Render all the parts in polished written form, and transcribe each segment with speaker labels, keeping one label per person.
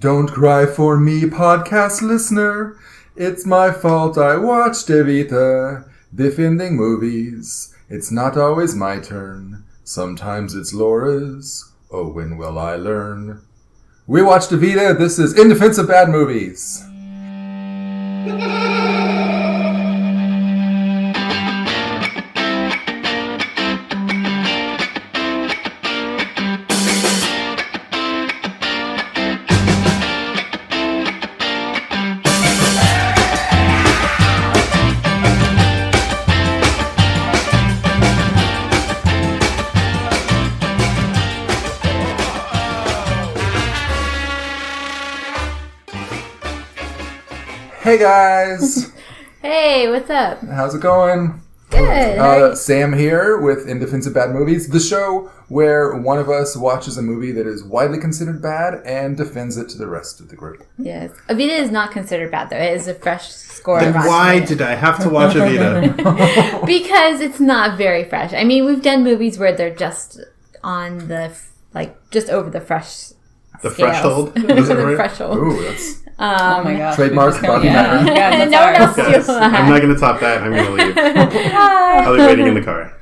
Speaker 1: Don't cry for me, podcast listener. It's my fault I watched Evita. Defending movies. It's not always my turn. Sometimes it's Laura's. Oh, when will I learn? We watched Evita. This is In Defense of Bad Movies. Hey guys!
Speaker 2: Hey, what's up?
Speaker 1: How's it going?
Speaker 2: Good.
Speaker 1: Sam here with In Defense of Bad Movies, the show where one of us watches a movie that is widely considered bad and defends it to the rest of the group.
Speaker 2: Yes. Evita is not considered bad, though. It is a fresh score.
Speaker 3: Then why did I have to watch Evita?
Speaker 2: Because it's not very fresh. I mean, we've done movies where they're just on the, just over the fresh
Speaker 3: The
Speaker 2: scales.
Speaker 3: threshold?
Speaker 2: The threshold.
Speaker 1: Ooh, that's
Speaker 4: Oh my gosh.
Speaker 1: trademark Bobby Matter.
Speaker 4: Yeah,
Speaker 2: No one else steals that.
Speaker 3: I'm not going to top that. I'm going to leave. I'll be waiting in the car.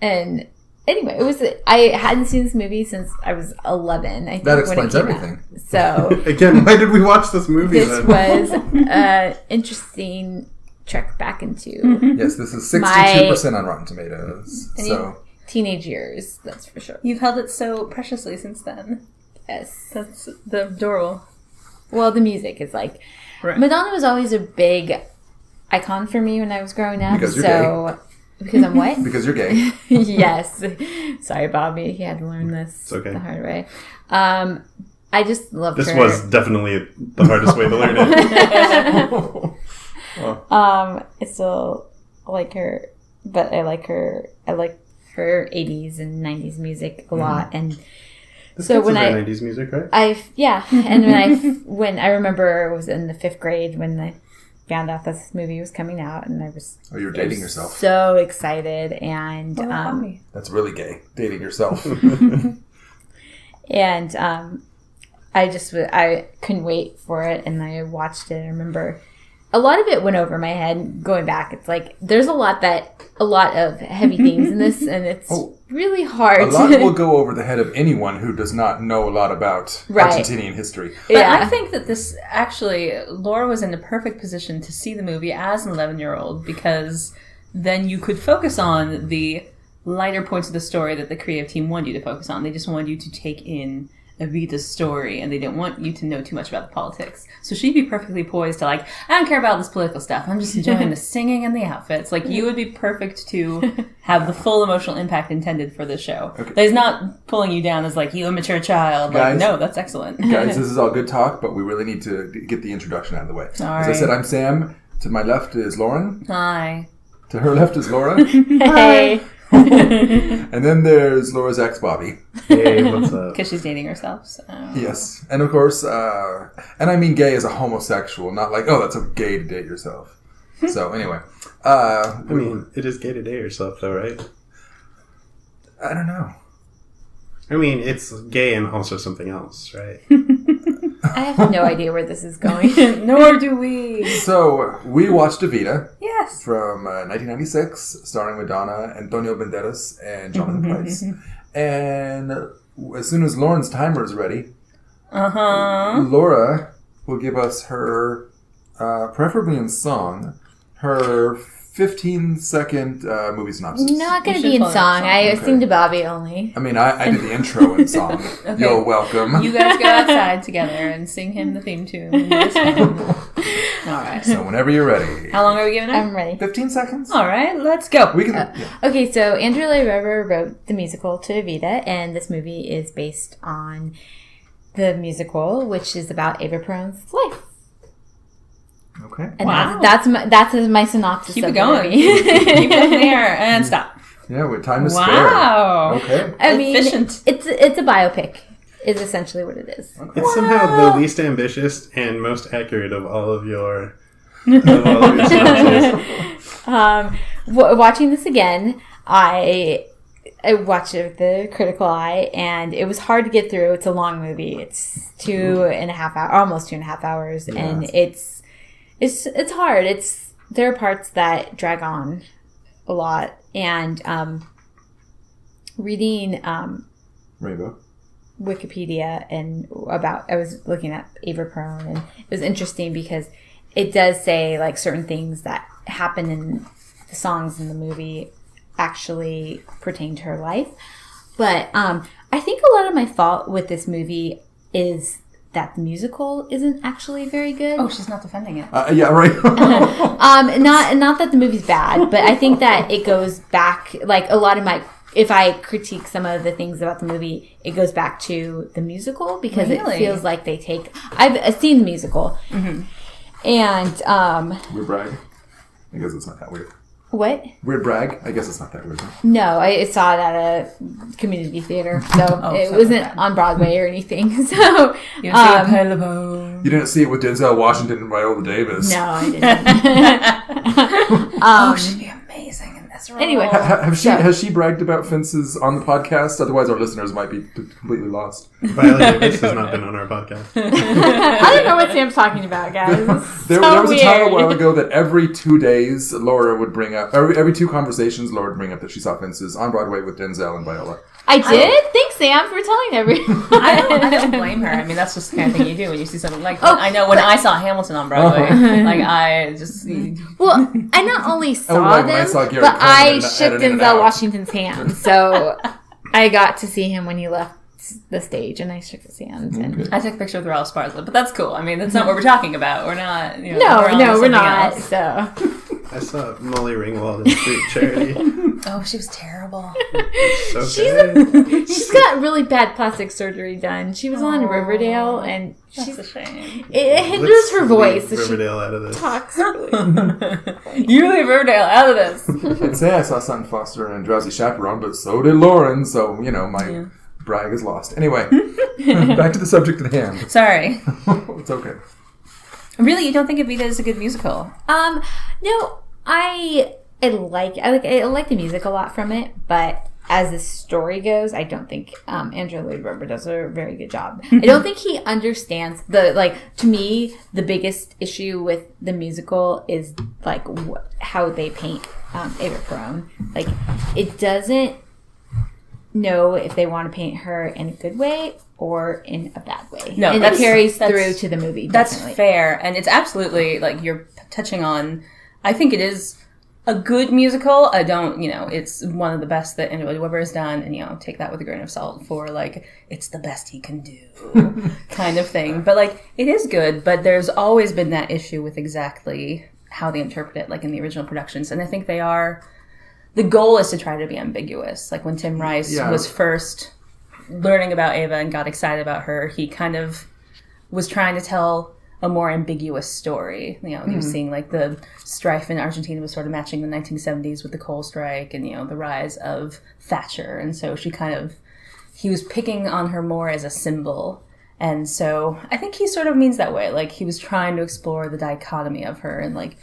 Speaker 2: And anyway, I hadn't seen this movie since I was 11. I think
Speaker 1: That
Speaker 2: when it
Speaker 1: explains
Speaker 2: came
Speaker 1: everything.
Speaker 2: out. So
Speaker 3: Again, why did we watch this movie
Speaker 2: this
Speaker 3: then?
Speaker 2: was an interesting trek back into
Speaker 1: Yes, this is 62% on Rotten Tomatoes.
Speaker 4: And
Speaker 1: So
Speaker 2: teenage years, that's for sure.
Speaker 4: You've held it so preciously since then.
Speaker 2: Yes.
Speaker 4: That's adorable.
Speaker 2: Well, the music is like...
Speaker 4: Right.
Speaker 2: Madonna was always a big icon for me when I was growing up.
Speaker 1: Because you're gay.
Speaker 2: Because I'm what?
Speaker 1: because you're gay.
Speaker 2: Yes. Sorry, Bobby. He had to learn this
Speaker 3: It's okay.
Speaker 2: the hard way. I just loved
Speaker 3: This
Speaker 2: her.
Speaker 3: was definitely the hardest way to learn it.
Speaker 2: I still like her, but I like her 80s and 90s music a lot. And
Speaker 3: This
Speaker 2: so when
Speaker 3: 90s music, right?
Speaker 2: and when I remember it was in the 5th grade when I found out this movie was coming out, and I was
Speaker 1: You were dating yourself.
Speaker 2: so excited, and
Speaker 1: That's really gay. Dating yourself.
Speaker 2: and I couldn't wait for it, and I watched it. I remember a lot of it went over my head going back. It's like there's a lot of heavy themes in this, and it's really hard.
Speaker 1: A lot will go over the head of anyone who does not know a lot about Argentinian history.
Speaker 4: But
Speaker 2: Yeah.
Speaker 4: I think that this actually, Laura was in the perfect position to see the movie as an 11-year-old, because then you could focus on the lighter points of the story that the creative team wanted you to focus on. They just wanted you to take in Evita's story, and they didn't want you to know too much about the politics. So she'd be perfectly poised to I don't care about this political stuff. I'm just enjoying the singing and the outfits. You would be perfect to have the full emotional impact intended for the show.
Speaker 1: Okay.
Speaker 4: There's not pulling you down as you immature child.
Speaker 1: Guys-
Speaker 4: No, that's excellent.
Speaker 1: Guys, this is all good talk, but we really need to get the introduction out of the way.
Speaker 4: All
Speaker 1: As I
Speaker 4: right.
Speaker 1: said, I'm Sam. To my left is Loren.
Speaker 4: Hi.
Speaker 1: To her left is Laura.
Speaker 2: Hey.
Speaker 1: And then there's Laura's ex, Bobby.
Speaker 3: Hey, what's up?
Speaker 4: Because she's dating herself. So.
Speaker 1: Yes. And of course, and I mean gay as a homosexual, not that's so gay to date yourself. So anyway.
Speaker 3: I mean, it is gay to date yourself, though, right?
Speaker 1: I don't know.
Speaker 3: I mean, it's gay and also something else, right?
Speaker 2: I have no idea where this is going.
Speaker 4: Nor do we.
Speaker 1: So we watched Evita
Speaker 4: Yes.
Speaker 1: from 1996, starring Madonna, Antonio Banderas, and Jonathan Pryce. And as soon as Lauren's timer is ready, Laura will give us her, preferably in song, her 15-second movie synopsis.
Speaker 2: Not going to
Speaker 4: You
Speaker 2: be in
Speaker 4: should
Speaker 2: song.
Speaker 4: follow
Speaker 2: I
Speaker 1: Okay.
Speaker 2: sing to Bobby only.
Speaker 1: I mean, I did the intro in song.
Speaker 4: Okay.
Speaker 1: You're welcome.
Speaker 4: You guys go outside together and sing him the theme tune. All right.
Speaker 1: So whenever you're ready.
Speaker 4: How long are we giving it?
Speaker 2: I'm ready.
Speaker 1: 15 seconds?
Speaker 4: All right, let's go.
Speaker 1: We can... yeah.
Speaker 2: Okay, so Andrew Lloyd Webber wrote the musical to Evita, and this movie is based on the musical, which is about Eva Perón's life.
Speaker 1: Okay.
Speaker 2: And
Speaker 4: Wow.
Speaker 2: that's my synopsis.
Speaker 4: Keep
Speaker 2: of
Speaker 4: it
Speaker 2: the
Speaker 4: going.
Speaker 2: movie.
Speaker 4: Keep it in the air and stop.
Speaker 1: Yeah, with time to
Speaker 4: Wow.
Speaker 1: spare. Okay.
Speaker 2: I mean,
Speaker 4: Efficient.
Speaker 2: it's a biopic. Is essentially what it is.
Speaker 3: It's somehow the least ambitious and most accurate of all of your synopses.
Speaker 2: Watching this again, I I watched it with the critical eye, and it was hard to get through. It's a long movie. It's 2.5 hours, almost 2.5 hours, and it's hard. There are parts that drag on a lot, and reading
Speaker 1: Rainbow.
Speaker 2: Wikipedia I was looking at Ava Peron, and it was interesting because it does say like certain things that happen in the songs in the movie actually pertain to her life. But I think a lot of my fault with this movie is that the musical isn't actually very good.
Speaker 4: Oh, she's not defending it.
Speaker 1: Yeah, right.
Speaker 2: Not that the movie's bad, but I think that it goes back, like a lot of if I critique some of the things about the movie, it goes back to the musical because it feels like I've seen the musical. Mm-hmm. And
Speaker 1: Weird brag. I guess it's not that weird.
Speaker 2: What?
Speaker 1: Weird brag. I guess it's not that weird. Huh?
Speaker 2: No, I saw it at a community theater, so it wasn't on Broadway or anything. So
Speaker 4: you didn't see it
Speaker 1: You didn't see it with Denzel Washington and Viola Davis.
Speaker 2: No, I didn't.
Speaker 4: She'd be amazing in this role.
Speaker 2: Anyway,
Speaker 1: has she bragged about fences on the podcast? Otherwise, our listeners might be completely lost.
Speaker 3: Viola Davis has not been on our podcast.
Speaker 2: I don't know what Sam's talking about, guys.
Speaker 1: There was a time a while ago that every 2 days, Laura would bring up, every 2 conversations, Laura would bring up that she saw Fences on Broadway with Denzel and Viola.
Speaker 2: I did? Thanks, Sam, for telling everyone.
Speaker 4: I don't blame her. I mean, that's just the kind of thing you do when you see something like that. I know when I saw Hamilton on Broadway, I just...
Speaker 2: Well, I not only saw them, but I shook Denzel Washington's hand. So I got to see him when he left the stage, and I shook his hand. And
Speaker 4: I took a picture with Ralph Sparza, but that's cool. I mean, that's not what we're talking about. We're not...
Speaker 2: we're not.
Speaker 4: Else.
Speaker 2: So...
Speaker 3: I saw Molly Ringwald in Street Charity.
Speaker 4: Oh, she was terrible.
Speaker 2: She's got really bad plastic surgery done. She was on Riverdale, and
Speaker 4: that's a shame.
Speaker 2: It hinders her voice.
Speaker 3: Leave Riverdale out of this.
Speaker 2: Talks really.
Speaker 4: You leave Riverdale out of this.
Speaker 1: I'd say I saw Sutton Foster and Drowsy Chaperone, but so did Loren, so, my brag is lost. Anyway, back to the subject at hand.
Speaker 4: Sorry.
Speaker 1: It's okay.
Speaker 4: Really, you don't think Evita is a good musical?
Speaker 2: No, I like the music a lot from it, but as the story goes, I don't think Andrew Lloyd Webber does a very good job. I don't think he understands to me, the biggest issue with the musical is how they paint Ava Peron. Like, it doesn't know if they want to paint her in a good way or in a bad way.
Speaker 4: No,
Speaker 2: and it carries through to the movie. Definitely.
Speaker 4: That's fair, and it's absolutely you're touching on. I think it is a good musical. I don't, it's one of the best that Andrew Lloyd Webber has done, and take that with a grain of salt for it's the best he can do kind of thing. But it is good, but there's always been that issue with exactly how they interpret it, in the original productions, and I think they are. The goal is to try to be ambiguous. Like when Tim Rice was first learning about Ava and got excited about her, he kind of was trying to tell a more ambiguous story. He was seeing the strife in Argentina was sort of matching the 1970s with the coal strike and, the rise of Thatcher. And so he was picking on her more as a symbol. And so I think he sort of means that way. He was trying to explore the dichotomy of her and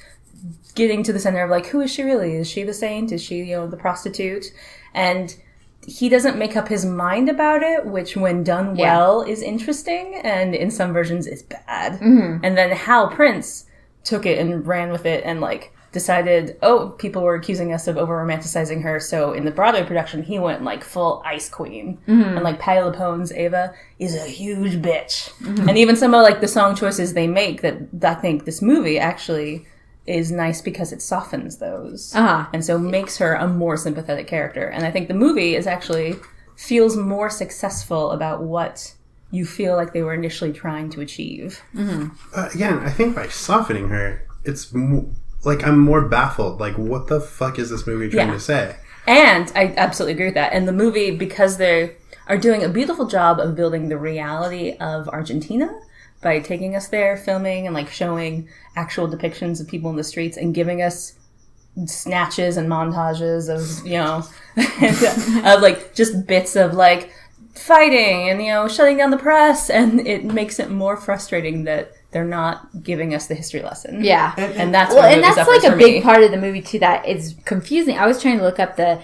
Speaker 4: getting to the center of who is she really? Is she the saint? Is she, the prostitute? And he doesn't make up his mind about it, which when done well is interesting, and in some versions is bad. Mm-hmm. And then Hal Prince took it and ran with it and decided, people were accusing us of over-romanticizing her, so in the Broadway production he went full Ice Queen. Mm-hmm. And Patti LuPone's Ava is a huge bitch. Mm-hmm. And even some of the song choices they make that I think this movie actually is nice because it softens those. Uh-huh. And so makes her a more sympathetic character. And I think the movie feels more successful about what you feel like they were initially trying to achieve. Mm-hmm.
Speaker 3: Again, I think by softening her, it's I'm more baffled. What the fuck is this movie trying to say?
Speaker 4: And I absolutely agree with that. And the movie, because they are doing a beautiful job of building the reality of Argentina, by taking us there, filming, and showing actual depictions of people in the streets and giving us snatches and montages of, of just bits of fighting and, shutting down the press. And it makes it more frustrating that they're not giving us the history lesson.
Speaker 2: Yeah.
Speaker 4: And that's
Speaker 2: a big part of the movie too that is confusing. I was trying to look up the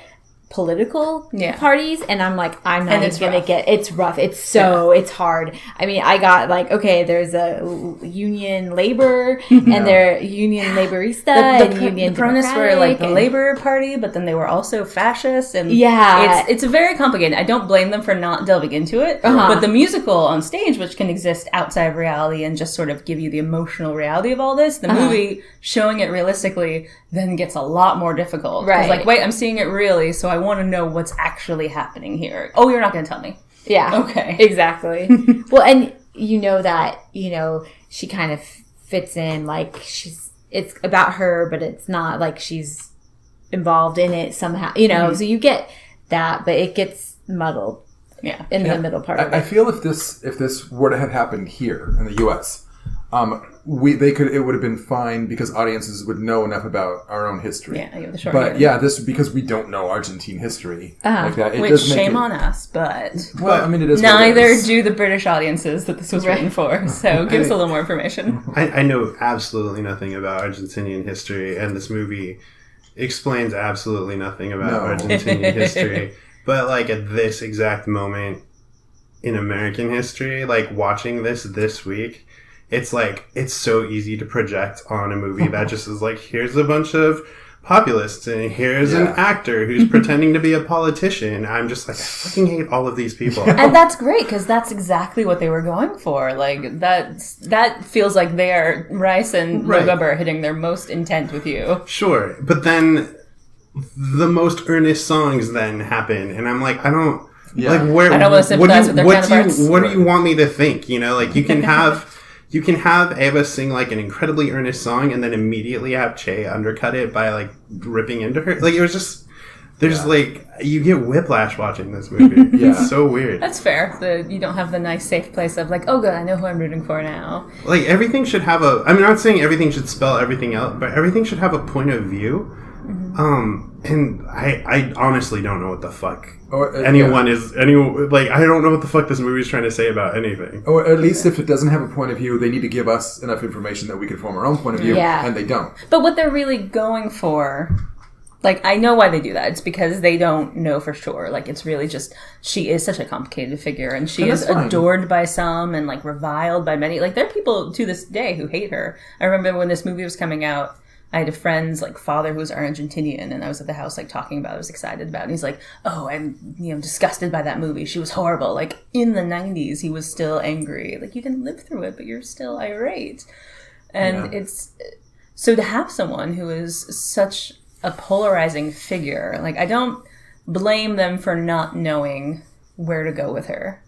Speaker 2: political
Speaker 4: Yeah.
Speaker 2: parties, and I'm like, I'm not
Speaker 4: And
Speaker 2: even
Speaker 4: it's
Speaker 2: gonna
Speaker 4: rough.
Speaker 2: it's rough. It's so it's hard. I mean, I got like, okay, there's a union labor and they're union laborista and union
Speaker 4: the Peronists were like the
Speaker 2: Democratic,
Speaker 4: Labor Party, but then they were also fascists, and
Speaker 2: Yeah.
Speaker 4: it's very complicated. I don't blame them for not delving into it, but the musical on stage, which can exist outside of reality and just sort of give you the emotional reality of all this, the movie showing it realistically then gets a lot more difficult. 'Cause,
Speaker 2: Right.
Speaker 4: like, wait, I'm seeing it really, so I want to know what's actually happening here. Oh, you're not going to tell me.
Speaker 2: Yeah.
Speaker 4: Okay.
Speaker 2: Exactly. Well, and that, she kind of fits in, like it's about her, but it's not like she's involved in it somehow, so you get that, but it gets muddled
Speaker 4: Yeah.
Speaker 2: in the middle part of
Speaker 1: I
Speaker 2: it.
Speaker 1: feel if this were to have happened here in the U.S., it would have been fine because audiences would know enough about our own history.
Speaker 4: Yeah, I give the short
Speaker 1: But
Speaker 4: answer.
Speaker 1: this because we don't know Argentine history like that. It
Speaker 4: Which,
Speaker 1: does make
Speaker 4: shame
Speaker 1: it,
Speaker 4: on us, but
Speaker 1: Well, I mean, it is. what it
Speaker 4: neither
Speaker 1: is.
Speaker 4: do the British audiences that this was written for. So give us a little more information.
Speaker 3: I know absolutely nothing about Argentinian history, and this movie explains absolutely nothing about
Speaker 1: No.
Speaker 3: Argentinian history. But like at this exact moment in American history, like watching this week, it's like it's so easy to project on a movie that just is like, here's a bunch of populists and here's an actor who's pretending to be a politician. I'm just like, I fucking hate all of these people.
Speaker 4: And that's great, because that's exactly what they were going for. Like, that feels like they are, Rice and
Speaker 3: Right.
Speaker 4: Weber, hitting their most intent with you.
Speaker 3: Sure, but then the most earnest songs then happen, and I'm like, I don't like where.
Speaker 4: I don't want to sympathize with their counterparts.
Speaker 3: What do you want me to think? Like you can have Ava sing like an incredibly earnest song, and then immediately have Che undercut it by like ripping into her. Like it was just. There's like you get whiplash watching this movie. It's so weird.
Speaker 4: That's fair. You don't have the nice, safe place of like, oh, good, I know who I'm rooting for now.
Speaker 3: Like everything should have a. I'm not saying everything should spell everything out, but everything should have a point of view. And I honestly don't know what the fuck anyone is. I don't know what the fuck this movie is trying to say about anything.
Speaker 1: Or at least if it doesn't have a point of view, they need to give us enough information that we can form our own point of view, and they don't.
Speaker 4: But what they're really going for, like, I know why they do that. It's because they don't know for sure. Like, it's really just, she is such a complicated figure, and she is adored by some and, like, reviled by many. Like, there are people to this day who hate her. I remember when this movie was coming out, I had a friend's, like, father who was Argentinian, and I was at the house, like, talking about it. I was excited about it. And he's like, oh, I'm, disgusted by that movie. She was horrible. Like, in the 90s, he was still angry. Like, you didn't live through it, but you're still irate. And it's... So to have someone who is such a polarizing figure, like, I don't blame them for not knowing where to go with her.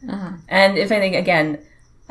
Speaker 4: And if anything, again,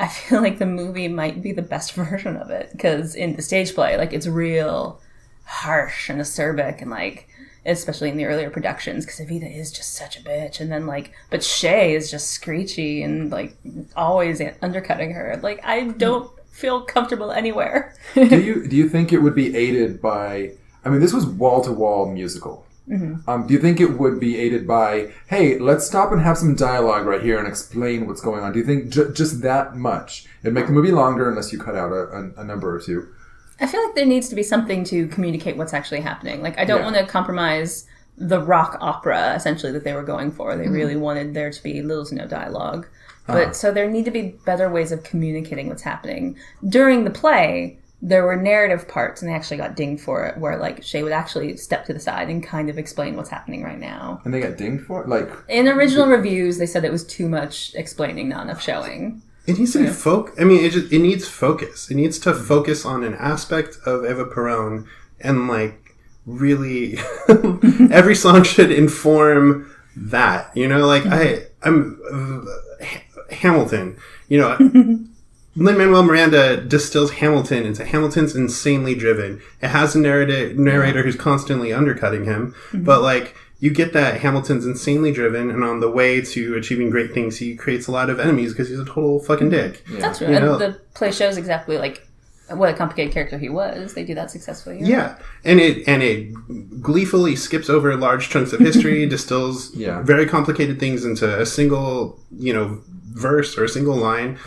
Speaker 4: I feel like the movie might be the best version of it, because in the stage play, like, it's real harsh and acerbic, and, like, especially in the earlier productions, because Evita is just such a bitch, and then, like, but Shay is just screechy and, like, always undercutting her. Like, I don't feel comfortable anywhere.
Speaker 1: Do you think it would be aided by... I mean, this was wall-to-wall musical. Do you think it would be aided by, hey, let's stop and have some dialogue right here and explain what's going on? Do you think just that much? It'd make the movie longer unless you cut out a number or two.
Speaker 4: I feel like there needs to be something to communicate what's actually happening. Like, I don't want to compromise the rock opera, essentially, that they were going for. They really wanted there to be little to no dialogue. But so there need to be better ways of communicating what's happening. During the play, there were narrative parts, and they actually got dinged for it, where, like, Shay would actually step to the side and kind of explain what's happening right now.
Speaker 1: And they got dinged for it? Like...
Speaker 4: In original reviews, they said it was too much explaining, not enough showing.
Speaker 3: It needs to be it needs focus. It needs to focus on an aspect of Eva Perón, and, like, really... every song should inform that. Like, I'm... Hamilton, Lin-Manuel Miranda distills Hamilton into Hamilton's insanely driven. It has a narrator who's constantly undercutting him, but, like, you get that Hamilton's insanely driven, and on the way to achieving great things, he creates a lot of enemies because he's a total fucking dick.
Speaker 1: Yeah.
Speaker 4: That's true. And the play shows exactly, like, what a complicated character he was. They do that successfully.
Speaker 3: Yeah. And it gleefully skips over large chunks of history, distills very complicated things into a single, verse or a single line.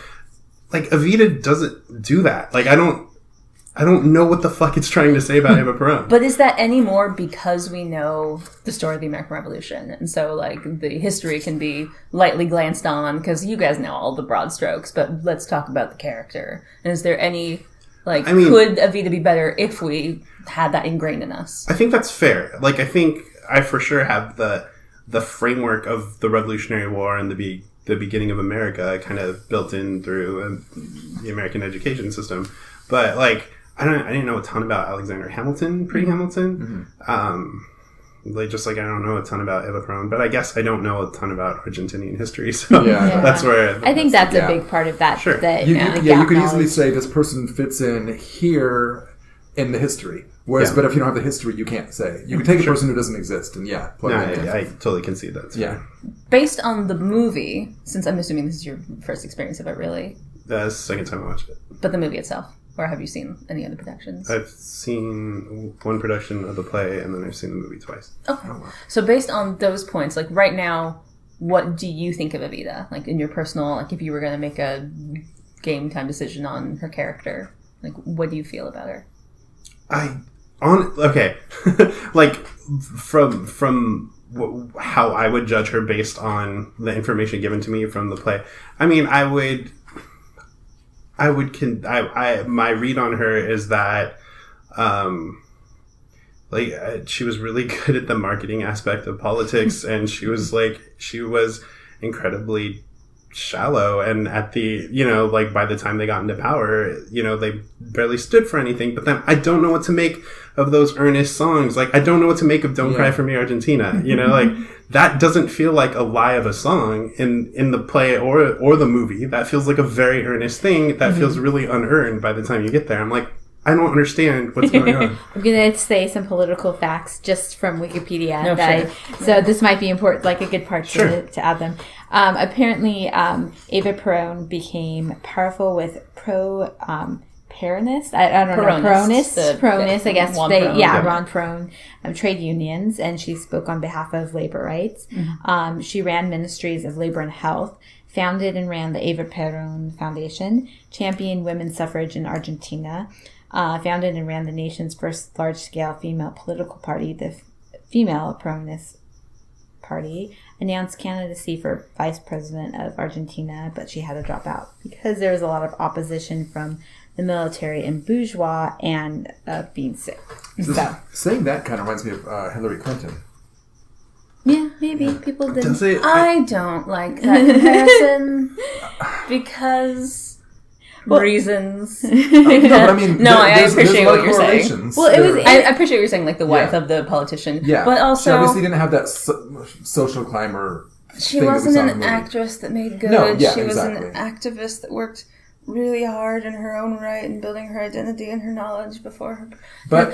Speaker 3: Like, Evita doesn't do that. Like, I don't... I don't know what the fuck it's trying to say about Eva Peron.
Speaker 4: But is that any more because we know the story of the American Revolution? And so, like, the history can be lightly glanced on because you guys know all the broad strokes, but let's talk about the character. And is there any, like, could Evita be better if we had that ingrained in us?
Speaker 3: I think that's fair. Like, I think I for sure have the framework of the Revolutionary War and the beginning of America kind of built in through the American education system. But, like, I didn't know a ton about Alexander Hamilton, pre-Hamilton. Just like I don't know a ton about Eva Peron, but I guess I don't know a ton about Argentinian history. So that's where
Speaker 2: I think that's a big part of that.
Speaker 3: Sure.
Speaker 2: That,
Speaker 1: You could easily
Speaker 2: knowledge.
Speaker 1: say this person fits in here in the history. Whereas, but if you don't have the history, you can't say. You can take a person who doesn't exist and plug it in.
Speaker 3: I totally concede that.
Speaker 1: Yeah.
Speaker 4: Based on the movie, since I'm assuming this is your first experience of it, really,
Speaker 3: That's the second time I watched it.
Speaker 4: but the movie itself, or have you seen any other productions?
Speaker 3: I've seen one production of the play, and then I've seen the movie twice.
Speaker 4: Okay. So based on those points, like right now, what do you think of Evita? Like in your personal, like if you were going to make a game time decision on her character, like what do you feel about her?
Speaker 3: Like from how I would judge her based on the information given to me from the play. I mean, my read on her is that, she was really good at the marketing aspect of politics, and she was incredibly shallow, and at the, by the time they got into power, they barely stood for anything. But then I don't know what to make of those earnest songs. Like, I don't know what to make of Don't Cry for Me, Argentina. That doesn't feel like a lie of a song in the play or the movie. That feels like a very earnest thing that feels really unearned by the time you get there. I'm like, I don't understand what's going on.
Speaker 2: I'm going to say some political facts just from Wikipedia. So this might be important, like a good part to add them. Apparently, Eva Peron became powerful with Peronists. I don't know. Peronists, I guess. Ron Peron, trade unions, and she spoke on behalf of labor rights. She ran ministries of labor and health, founded and ran the Eva Peron Foundation, championed women's suffrage in Argentina, founded and ran the nation's first large-scale female political party, the Female Peronist Party, announced candidacy for vice president of Argentina, but she had to drop out because there was a lot of opposition from the military and bourgeois and being sick. So
Speaker 1: saying that kind of reminds me of Hillary Clinton.
Speaker 2: Yeah, maybe people didn't.
Speaker 3: Does it?
Speaker 4: I don't like that comparison because reasons.
Speaker 1: But I mean,
Speaker 4: I appreciate what you're saying.
Speaker 2: Well,
Speaker 4: I appreciate what you're saying, like the wife of the politician.
Speaker 1: Yeah,
Speaker 4: but also
Speaker 1: she obviously didn't have that social climber.
Speaker 4: She wasn't an actress that made good.
Speaker 1: No,
Speaker 4: she was an activist that worked really hard in her own right and building her identity and her knowledge before her. But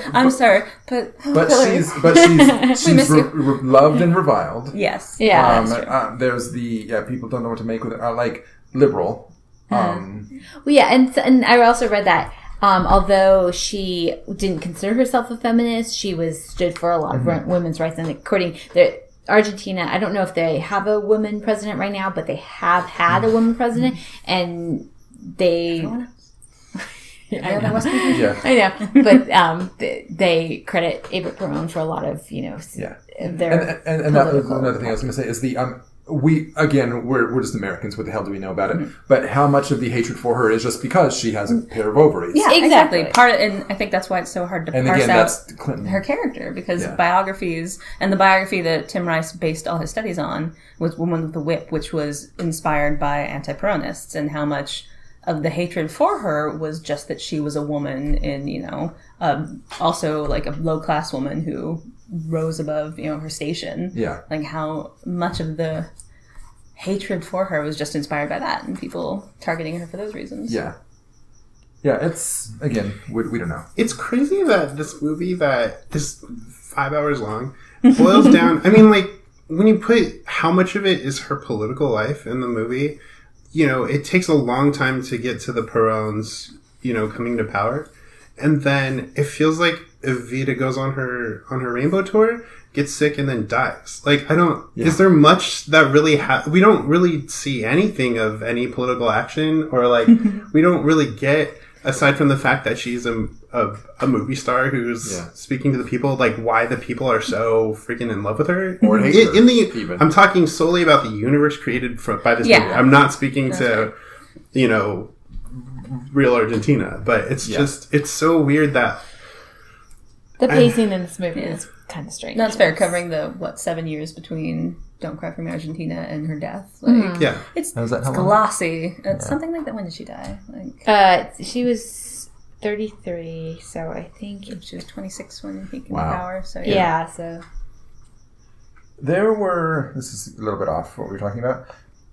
Speaker 1: she's loved and reviled.
Speaker 4: Yes.
Speaker 2: Yeah. That's true.
Speaker 1: There's people don't know what to make with it. Like liberal.
Speaker 2: And I also read that although she didn't consider herself a feminist, she stood for a lot of women's rights. And according to Argentina, I don't know if they have a woman president right now, but they have had a woman president, and they. I know, but they credit Eva Peron for a lot of their.
Speaker 1: And that was another thing I was going to say is we're just Americans. What the hell do we know about it? But how much of the hatred for her is just because she has a pair of ovaries?
Speaker 4: Yeah, exactly. And I think that's why it's so hard to parse out her character, because biographies, and the biography that Tim Rice based all his studies on was Woman with the Whip, which was inspired by anti-Peronists, and how much of the hatred for her was just that she was a woman in, also like a low-class woman who rose above, her station. Yeah. Like how much of the hatred for her was just inspired by that and people targeting her for those reasons.
Speaker 1: Yeah. Yeah, it's, again, we don't know.
Speaker 3: It's crazy that this movie that is 5 hours long boils down. I mean, like, when you put how much of it is her political life in the movie, it takes a long time to get to the Perons, coming to power. And then it feels like Evita goes on her rainbow tour, gets sick, and then dies. Like, is there much that really we don't really see anything of any political action, or like, we don't really get, aside from the fact that she's a a movie star who's
Speaker 1: Yeah.
Speaker 3: speaking to the people, like why the people are so freaking in love with her.
Speaker 1: Or hate her, even.
Speaker 3: I'm talking solely about the universe created by this movie. I'm not speaking to, you know, real Argentina, but it's just, it's so weird that
Speaker 2: the pacing in this movie is kind of strange.
Speaker 4: That's fair, covering the 7 years between Don't Cry for Me Argentina and her death. Like, it's glossy. It's something like that. When did she die? Like,
Speaker 2: she was 33, so I think
Speaker 4: she was 26 when he came to power. So
Speaker 2: so
Speaker 1: There were, this is a little bit off what we were talking about.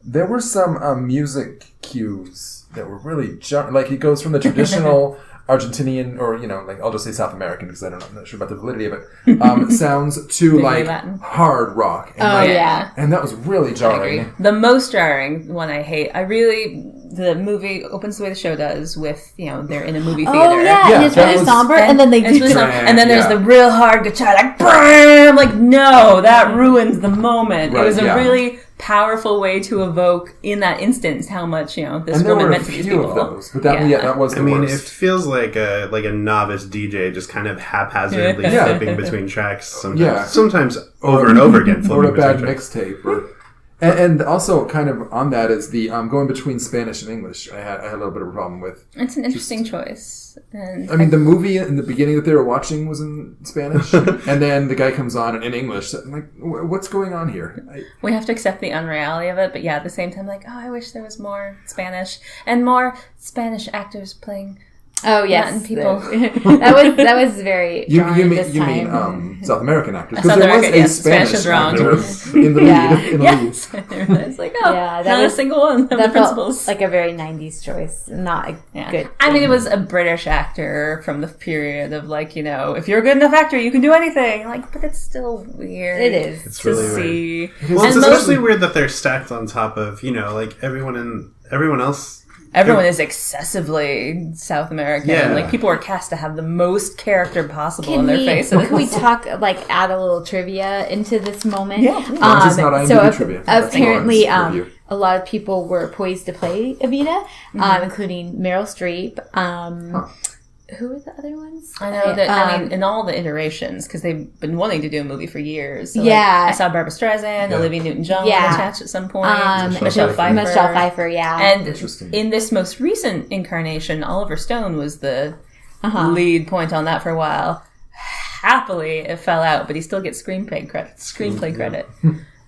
Speaker 1: There were some music cues that were really like it goes from the traditional Argentinian, or, you know, like, I'll just say South American because I'm not sure about the validity of it, sounds to like
Speaker 4: Latin.
Speaker 1: hard rock. And and that was really jarring.
Speaker 4: The most jarring one I hate. The movie opens the way the show does with, you know, they're in a movie theater.
Speaker 2: Oh, yeah, and it's really somber, and then they do
Speaker 4: and then there's the real hard guitar, like, BAM! Like, no, that ruins the moment.
Speaker 1: Right,
Speaker 4: it was a really powerful way to evoke, in that instance, how much, you know, this woman meant to these people.
Speaker 1: And there were a few of those, but that was the worst.
Speaker 3: It feels like a novice DJ just kind of haphazardly flipping between tracks sometimes over and over again.
Speaker 1: Or a bad mixtape. And also, kind of on that is the going between Spanish and English. I had a little bit of a problem with.
Speaker 4: It's an interesting choice. And
Speaker 1: I mean, the movie in the beginning that they were watching was in Spanish, and then the guy comes on in English. So I'm like, what's going on here?
Speaker 4: We have to accept the unreality of it, but at the same time, like, I wish there was more Spanish and more Spanish actors playing.
Speaker 2: Oh yes,
Speaker 4: Latin people.
Speaker 2: that was very.
Speaker 1: You mean South American actors? Because
Speaker 4: South
Speaker 1: there was
Speaker 4: American,
Speaker 1: a Spanish
Speaker 4: is wrong.
Speaker 1: actor in the lead.
Speaker 4: It's like,
Speaker 2: that
Speaker 4: not
Speaker 2: was
Speaker 4: a single one of the
Speaker 2: that
Speaker 4: principals.
Speaker 2: felt like a very 90s choice, not a good.
Speaker 4: I mean, it was a British actor from the period of, like, you know, if you're a good enough actor, you can do anything. Like, but it's still weird.
Speaker 2: It is.
Speaker 3: It's
Speaker 4: to
Speaker 3: really
Speaker 4: see.
Speaker 3: Weird. Well, it's especially weird that they're stacked on top of, you know, like everyone else.
Speaker 4: Everyone is excessively South American.
Speaker 3: Yeah.
Speaker 4: Like, people are cast to have the most character possible in their faces.
Speaker 2: Can we talk, like, add a little trivia into this moment?
Speaker 4: Yeah.
Speaker 1: Just not IMDb trivia.
Speaker 2: Apparently, a lot of people were poised to play Evita, including Meryl Streep. Who were the other ones?
Speaker 4: I know that, I mean, in all the iterations, because they've been wanting to do a movie for years. So,
Speaker 2: I
Speaker 4: saw Barbara Streisand, Olivia Newton-John attached at some point,
Speaker 1: Michelle
Speaker 2: Pfeiffer,
Speaker 4: And in this most recent incarnation, Oliver Stone was the lead point on that for a while. Happily, it fell out, but he still gets screenplay credit.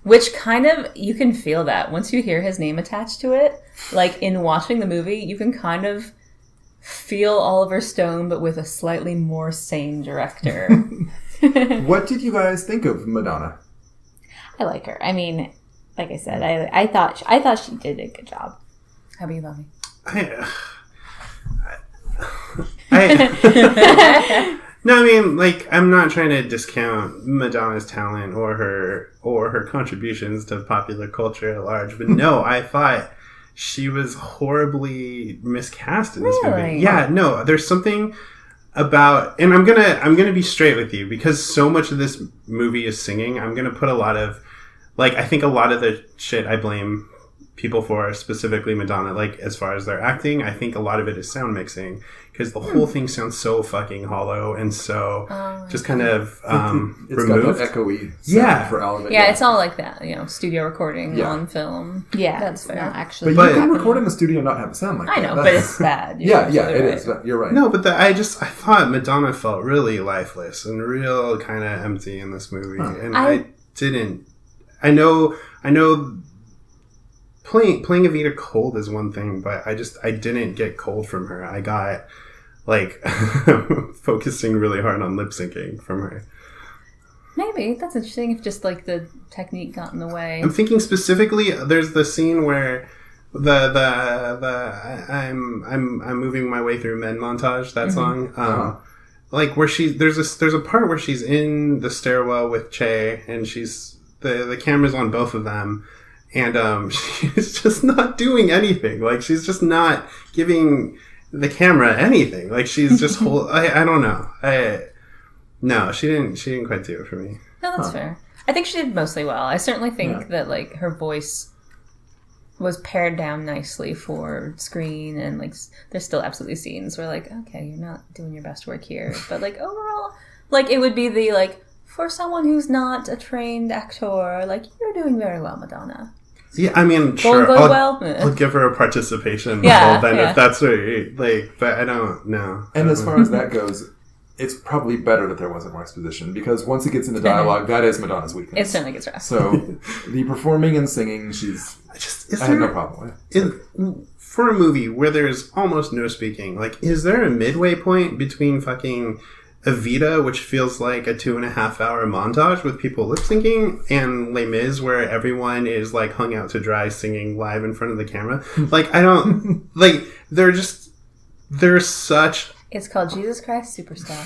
Speaker 4: Which kind of, you can feel that. Once you hear his name attached to it, like, in watching the movie, you can kind of feel Oliver Stone, but with a slightly more sane director.
Speaker 1: What did you guys think of Madonna?
Speaker 2: I like her. I mean, like I said, I thought she did a good job.
Speaker 4: How about you, Bobby?
Speaker 3: No, I mean, like, I'm not trying to discount Madonna's talent or her contributions to popular culture at large, but no, I thought she was horribly miscast in this movie. Yeah, no, there's something about, and I'm gonna be straight with you, because so much of this movie is singing. I'm gonna put a lot of, like, I think a lot of the shit I blame people for, specifically Madonna, like, as far as their acting, I think a lot of it is sound mixing, because the whole thing sounds so fucking hollow and so just kind of
Speaker 1: it's
Speaker 3: removed.
Speaker 1: Got that echoey sound for all of it.
Speaker 4: Yeah, it's all like that, you know, studio recording on film.
Speaker 2: Yeah,
Speaker 4: that's fair.
Speaker 2: Not actually,
Speaker 1: but you can record in the studio and not have it sound like that.
Speaker 4: I know, but it's bad.
Speaker 1: It is. You're right.
Speaker 3: No, but I thought Madonna felt really lifeless and real kind of empty in this movie, and I didn't. I know. Playing Evita cold is one thing, but I didn't get cold from her. I got, like, focusing really hard on lip syncing from her.
Speaker 4: Maybe that's interesting. If just, like, the technique got in the way.
Speaker 3: I'm thinking specifically. There's the scene where the I'm moving my way through men montage. That song. Like, where there's a part where she's in the stairwell with Che, and she's the camera's on both of them. And she's just not doing anything. Like, she's just not giving the camera anything. Like, she's just I don't know. No, she didn't quite do it for me.
Speaker 4: No, that's fair. I think she did mostly well. I certainly think that, like, her voice was pared down nicely for screen, and like there's still absolutely scenes where like, okay, you're not doing your best work here, but like overall, like it would be the like, for someone who's not a trained actor, like you're doing very well, Madonna.
Speaker 3: Yeah, I mean, sure,
Speaker 4: going well.
Speaker 3: I'll give her a participation
Speaker 4: Yeah,
Speaker 3: level then
Speaker 4: yeah.
Speaker 3: if that's what like, but I don't know.
Speaker 1: And as far as that goes, it's probably better that there wasn't more exposition, because once it gets into dialogue, that is Madonna's weakness.
Speaker 4: It certainly gets rough.
Speaker 1: So the performing and singing, I have no problem with.
Speaker 3: For a movie where there's almost no speaking, like, is there a midway point between fucking Evita, which feels like a 2.5 hour montage with people lip syncing, and Les Mis, where everyone is like hung out to dry singing live in front of the camera? Like, I don't like. They're such.
Speaker 4: It's called Jesus Christ Superstar.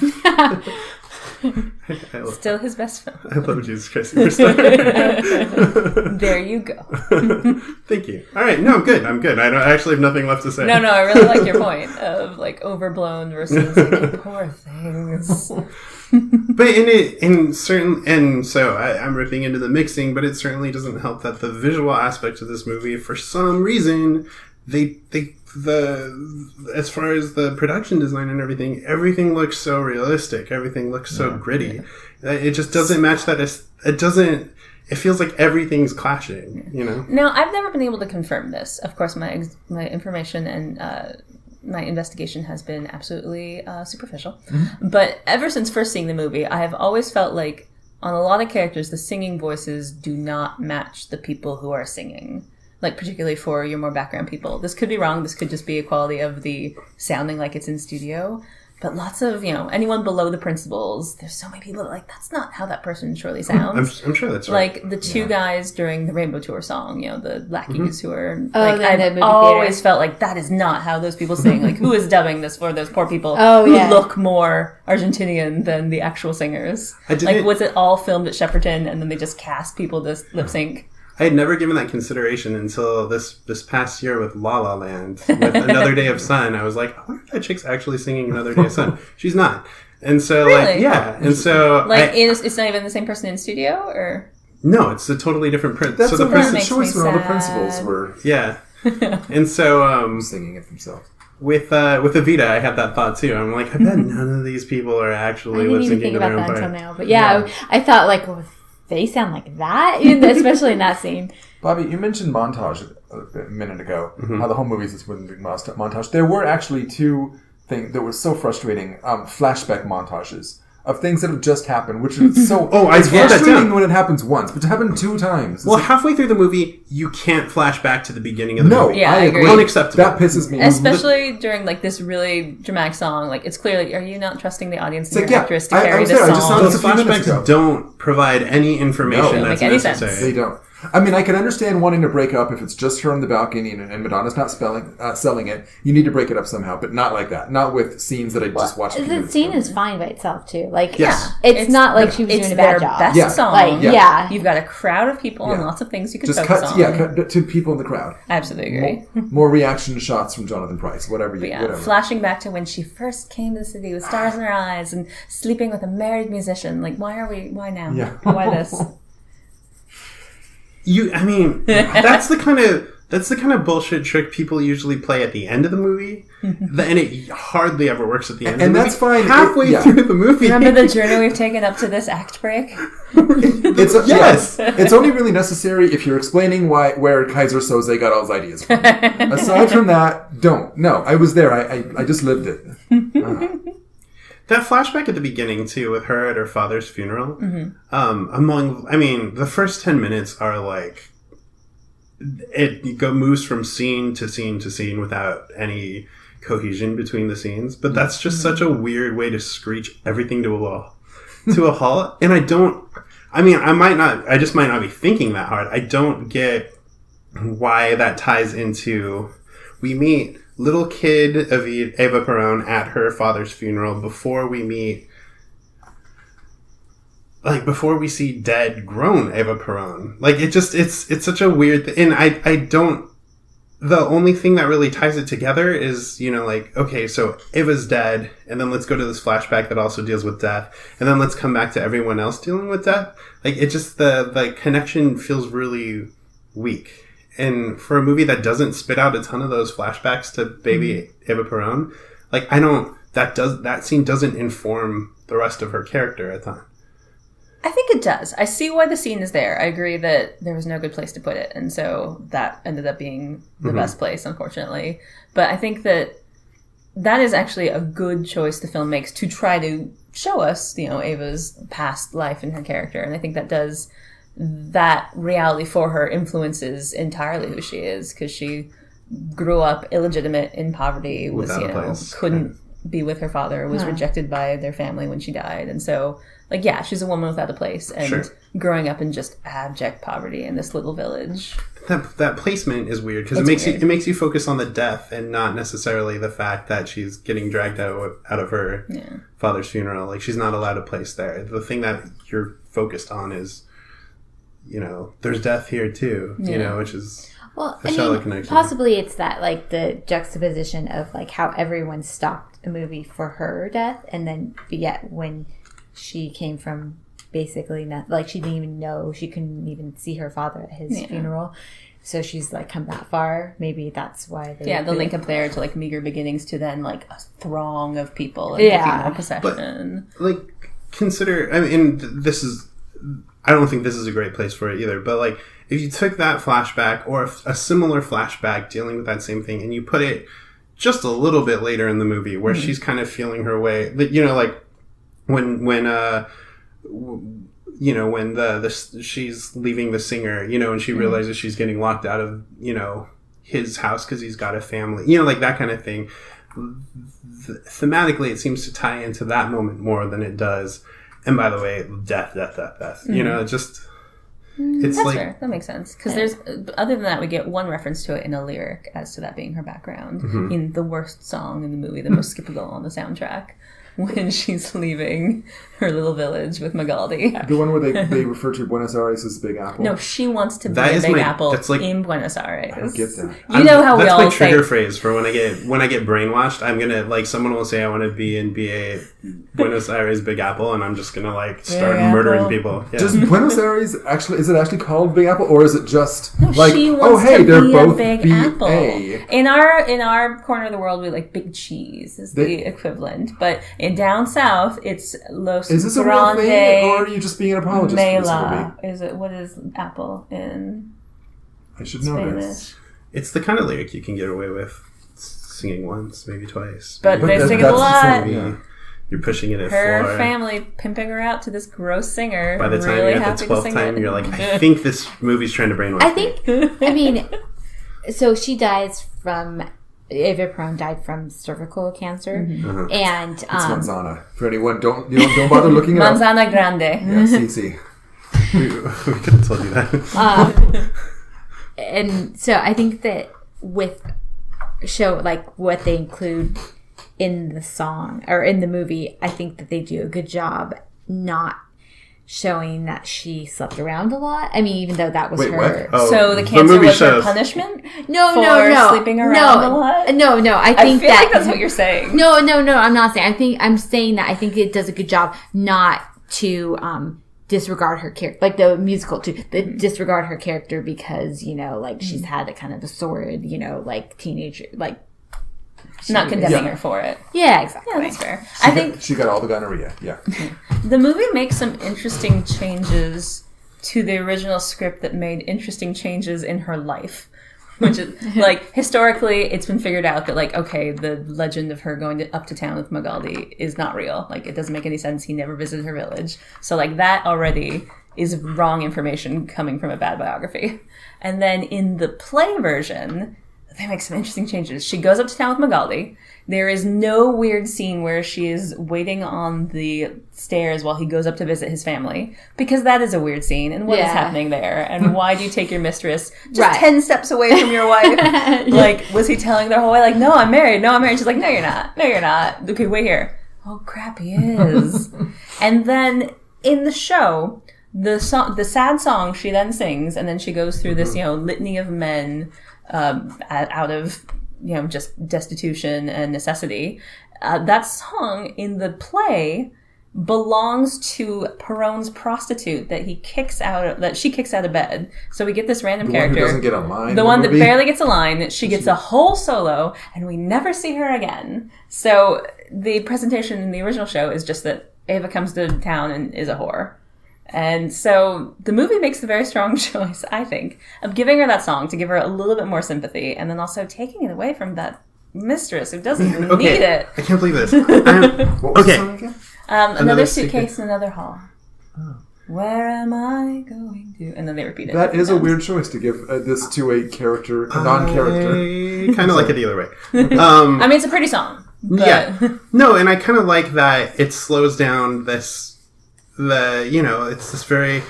Speaker 4: Still his best film.
Speaker 3: I love Jesus Christ Superstar.
Speaker 4: There you go.
Speaker 3: Thank you. All right, no, I'm good. I don't actually have nothing left to say.
Speaker 4: No, I really like your point of like overblown versus like, poor things.
Speaker 3: But so I'm ripping into the mixing, but it certainly doesn't help that the visual aspect of this movie, for some reason, as far as the production design and everything looks so realistic. Everything looks so gritty. It just doesn't match that. It feels like everything's clashing, you know?
Speaker 4: No, I've never been able to confirm this. Of course, my information and my investigation has been absolutely superficial. Mm-hmm. But ever since first seeing the movie, I have always felt like on a lot of characters, the singing voices do not match the people who are singing. Like, particularly for your more background people. This could be wrong. This could just be a quality of the sounding like it's in studio. But lots of, anyone below the principals, there's so many people that like, that's not how that person surely sounds.
Speaker 3: I'm sure that's right.
Speaker 4: Like, the two guys during the Rainbow Tour song, the lackeys who are,
Speaker 2: I've
Speaker 4: always felt like that is not how those people sing. Like, who is dubbing this for those poor people who look more Argentinian than the actual singers? Like, was it all filmed at Shepperton and then they just cast people to lip sync?
Speaker 3: I had never given that consideration until this past year with La La Land, with Another Day of Sun. I was like, I wonder if that chick's actually singing Another Day of Sun. She's not. And so,
Speaker 4: really?
Speaker 3: And so...
Speaker 4: it's not even the same person in studio, or...?
Speaker 3: No, it's a totally different print.
Speaker 1: That's
Speaker 3: so
Speaker 1: a nice choice when all the principals were...
Speaker 3: Yeah. And so...
Speaker 1: singing it themselves.
Speaker 3: With Evita, I had that thought too. I'm like, I bet none of these people are actually lip syncing to their own part.
Speaker 2: Until now, but I thought like... They sound like that, especially in that scene.
Speaker 1: Bobby, you mentioned montage a minute ago, how the whole movie is this one big montage. There were actually two things that were so frustrating, flashback montages of things that have just happened, which is so... it's frustrating when it happens once, but to happen 2 times...
Speaker 3: Well, halfway through the movie, you can't flash back to the beginning of the movie.
Speaker 4: Yeah, I agree.
Speaker 3: Unacceptable.
Speaker 1: That pisses me.
Speaker 4: Especially during like this really dramatic song. Like, it's clear, like, are you not trusting the audience and your actress to carry this song?
Speaker 3: Those flashbacks don't provide any information that's necessary.
Speaker 4: Sense.
Speaker 1: They don't. I mean, I can understand wanting to break up if it's just her on the balcony and Madonna's not selling it. You need to break it up somehow, but not like that. Not with scenes that I just watched.
Speaker 2: The scene is fine by itself too. Like,
Speaker 3: yes.
Speaker 2: it's not like she was doing a bad job.
Speaker 4: It's their best song.
Speaker 2: Like,
Speaker 4: You've got a crowd of people and lots of things you can
Speaker 1: just
Speaker 4: focus on.
Speaker 1: Cut to people in the crowd.
Speaker 4: Absolutely agree.
Speaker 1: More reaction shots from Jonathan Pryce. Whatever.
Speaker 4: Flashing back to when she first came to the city with stars in her eyes and sleeping with a married musician. Like, why now?
Speaker 1: Yeah.
Speaker 4: Why this?
Speaker 3: That's the kind of bullshit trick people usually play at the end of the movie, and it hardly ever works at the end.
Speaker 1: And
Speaker 3: of the
Speaker 1: that's
Speaker 3: movie.
Speaker 1: fine.
Speaker 3: Halfway through the movie,
Speaker 4: Remember the journey we've taken up to this act break?
Speaker 1: It's only really necessary if you're explaining where Kaiser Soze got all his ideas from. Aside from that, don't. No, I was there. I just lived it.
Speaker 3: That flashback at the beginning, too, with her at her father's funeral, the first 10 minutes are like, moves from scene to scene to scene without any cohesion between the scenes. But that's just such a weird way to screech everything to a halt. And I just might not be thinking that hard. I don't get why that ties into, we meet little kid Eva Peron at her father's funeral before we see dead grown Eva Peron. Like, it's such a weird thing. And the only thing that really ties it together is, okay, so Eva's dead, and then let's go to this flashback that also deals with death, and then let's come back to everyone else dealing with death. Like, it just, the connection feels really weak. and for a movie that doesn't spit out a ton of those flashbacks to baby Eva Perón, like that scene doesn't inform the rest of her character a ton.
Speaker 4: I think it does. I see why the scene is there. I agree that there was no good place to put it, and so that ended up being the best place, unfortunately. But I think that is actually a good choice the film makes to try to show us, Ava's past life and her character, and I think that reality for her influences entirely who she is, because she grew up illegitimate in poverty, couldn't be with her father, was rejected by their family when she died, and so she's a woman without a place, and growing up in just abject poverty in this little village.
Speaker 3: That placement is weird because it makes you focus on the death and not necessarily the fact that she's getting dragged out of her father's funeral. Like, she's not allowed a place there. The thing that you're focused on is, there's death here too. Which is shallow connection.
Speaker 2: Possibly it's that the juxtaposition of how everyone stopped a movie for her death, and then yet when she came from basically nothing, she didn't even know, she couldn't even see her father at his funeral, so she's come that far. Maybe that's why
Speaker 4: the link up there to meager beginnings to then a throng of people in the funeral procession.
Speaker 3: But, consider, I don't think this is a great place for it either, but if you took that flashback or a similar flashback dealing with that same thing and you put it just a little bit later in the movie where she's kind of feeling her way, when she's leaving the singer, and she realizes she's getting locked out of, his house because he's got a family, that kind of thing. Thematically, it seems to tie into that moment more than it does. And by the way, death. It just, it's
Speaker 4: that's fair. That makes sense. Because there's, other than that, we get one reference to it in a lyric as to that being her background in the worst song in the movie, the most skippable on the soundtrack, when she's leaving her little village with Magaldi.
Speaker 1: The one where they refer to Buenos Aires as the Big Apple.
Speaker 4: No, she wants to be a Big Apple in Buenos Aires.
Speaker 1: I don't get that.
Speaker 4: You know how we all
Speaker 3: that's my trigger phrase for when I get brainwashed. I'm gonna someone will say I want to be in BA Buenos Aires Big Apple, and I'm just gonna start murdering people. Yeah.
Speaker 1: Does Buenos Aires is it actually called Big Apple, or is it just
Speaker 4: she wants to
Speaker 1: they're
Speaker 4: be
Speaker 1: both
Speaker 4: a Big
Speaker 1: BA.
Speaker 4: Apple? In our corner of the world, we Big Cheese is the equivalent, but in down south, it's Los
Speaker 1: Is this a real thing, or are you just being an apologist for
Speaker 4: Mela. Is it? What is apple in
Speaker 1: I should know
Speaker 4: Spanish?
Speaker 1: this.
Speaker 3: It's the kind of lyric you can get away with singing once, maybe twice.
Speaker 4: But they sing it a lot.
Speaker 3: You're pushing it at
Speaker 4: her
Speaker 3: 4.
Speaker 4: family pimping her out to this gross singer.
Speaker 3: By the time
Speaker 4: really
Speaker 3: you're at the 12th time, you're I think this movie's trying to brainwash
Speaker 2: me. So she dies from... Eva Perón died from cervical cancer, and
Speaker 1: it's manzana. For anyone, don't bother looking it up.
Speaker 4: Manzana grande.
Speaker 1: Yeah,
Speaker 3: we could have told you that.
Speaker 2: And so I think that with show what they include in the song or in the movie, I think that they do a good job not showing that she slept around a lot. I mean, even though that was her.
Speaker 3: Oh,
Speaker 4: so the cancer was her punishment?
Speaker 2: No.
Speaker 4: Sleeping around a lot?
Speaker 2: No. I
Speaker 4: feel like that's what you're saying.
Speaker 2: No. I'm not saying. I'm saying that I think it does a good job not to disregard her character, the musical too. Disregard her character because she's had a kind of a sordid, teenager,
Speaker 4: not condemning her for it.
Speaker 2: Yeah, exactly.
Speaker 4: Yeah, that's fair.
Speaker 1: I think she got all the gonorrhea. Yeah.
Speaker 4: The movie makes some interesting changes to the original script that made interesting changes in her life. Which is, historically, it's been figured out that, the legend of her going up to town with Magaldi is not real. It doesn't make any sense. He never visited her village. So, that already is wrong information coming from a bad biography. And then in the play version... they make some interesting changes. She goes up to town with Magaldi. There is no weird scene where she is waiting on the stairs while he goes up to visit his family, because that is a weird scene. And what is happening there? And why do you take your mistress just 10 steps away from your wife? Was he telling the whole way, no, I'm married. No, I'm married. She's like, no, you're not. No, you're not. Okay, wait here. Oh, crap, he is. And then in the show, the sad song she then sings, and then she goes through this, litany of men out of just destitution and necessity. That song in the play belongs to Perron's prostitute that she kicks out of bed. So we get this random character.
Speaker 1: The one who doesn't get a line.
Speaker 4: The one that barely gets a line. She gets a whole solo, and we never see her again. So the presentation in the original show is just that Ava comes to town and is a whore. And so the movie makes the very strong choice, I think, of giving her that song to give her a little bit more sympathy, and then also taking it away from that mistress who doesn't need it.
Speaker 3: I can't believe this.
Speaker 1: What was the song again?
Speaker 4: Another suitcase, another hall. Oh. Where am I going to? And then they repeat it.
Speaker 1: That is a weird choice to give this to a character, a non-character.
Speaker 3: I kind of like it either way.
Speaker 4: I mean, it's a pretty song. But...
Speaker 3: Yeah. No, and I kind of like that it slows down it's this very...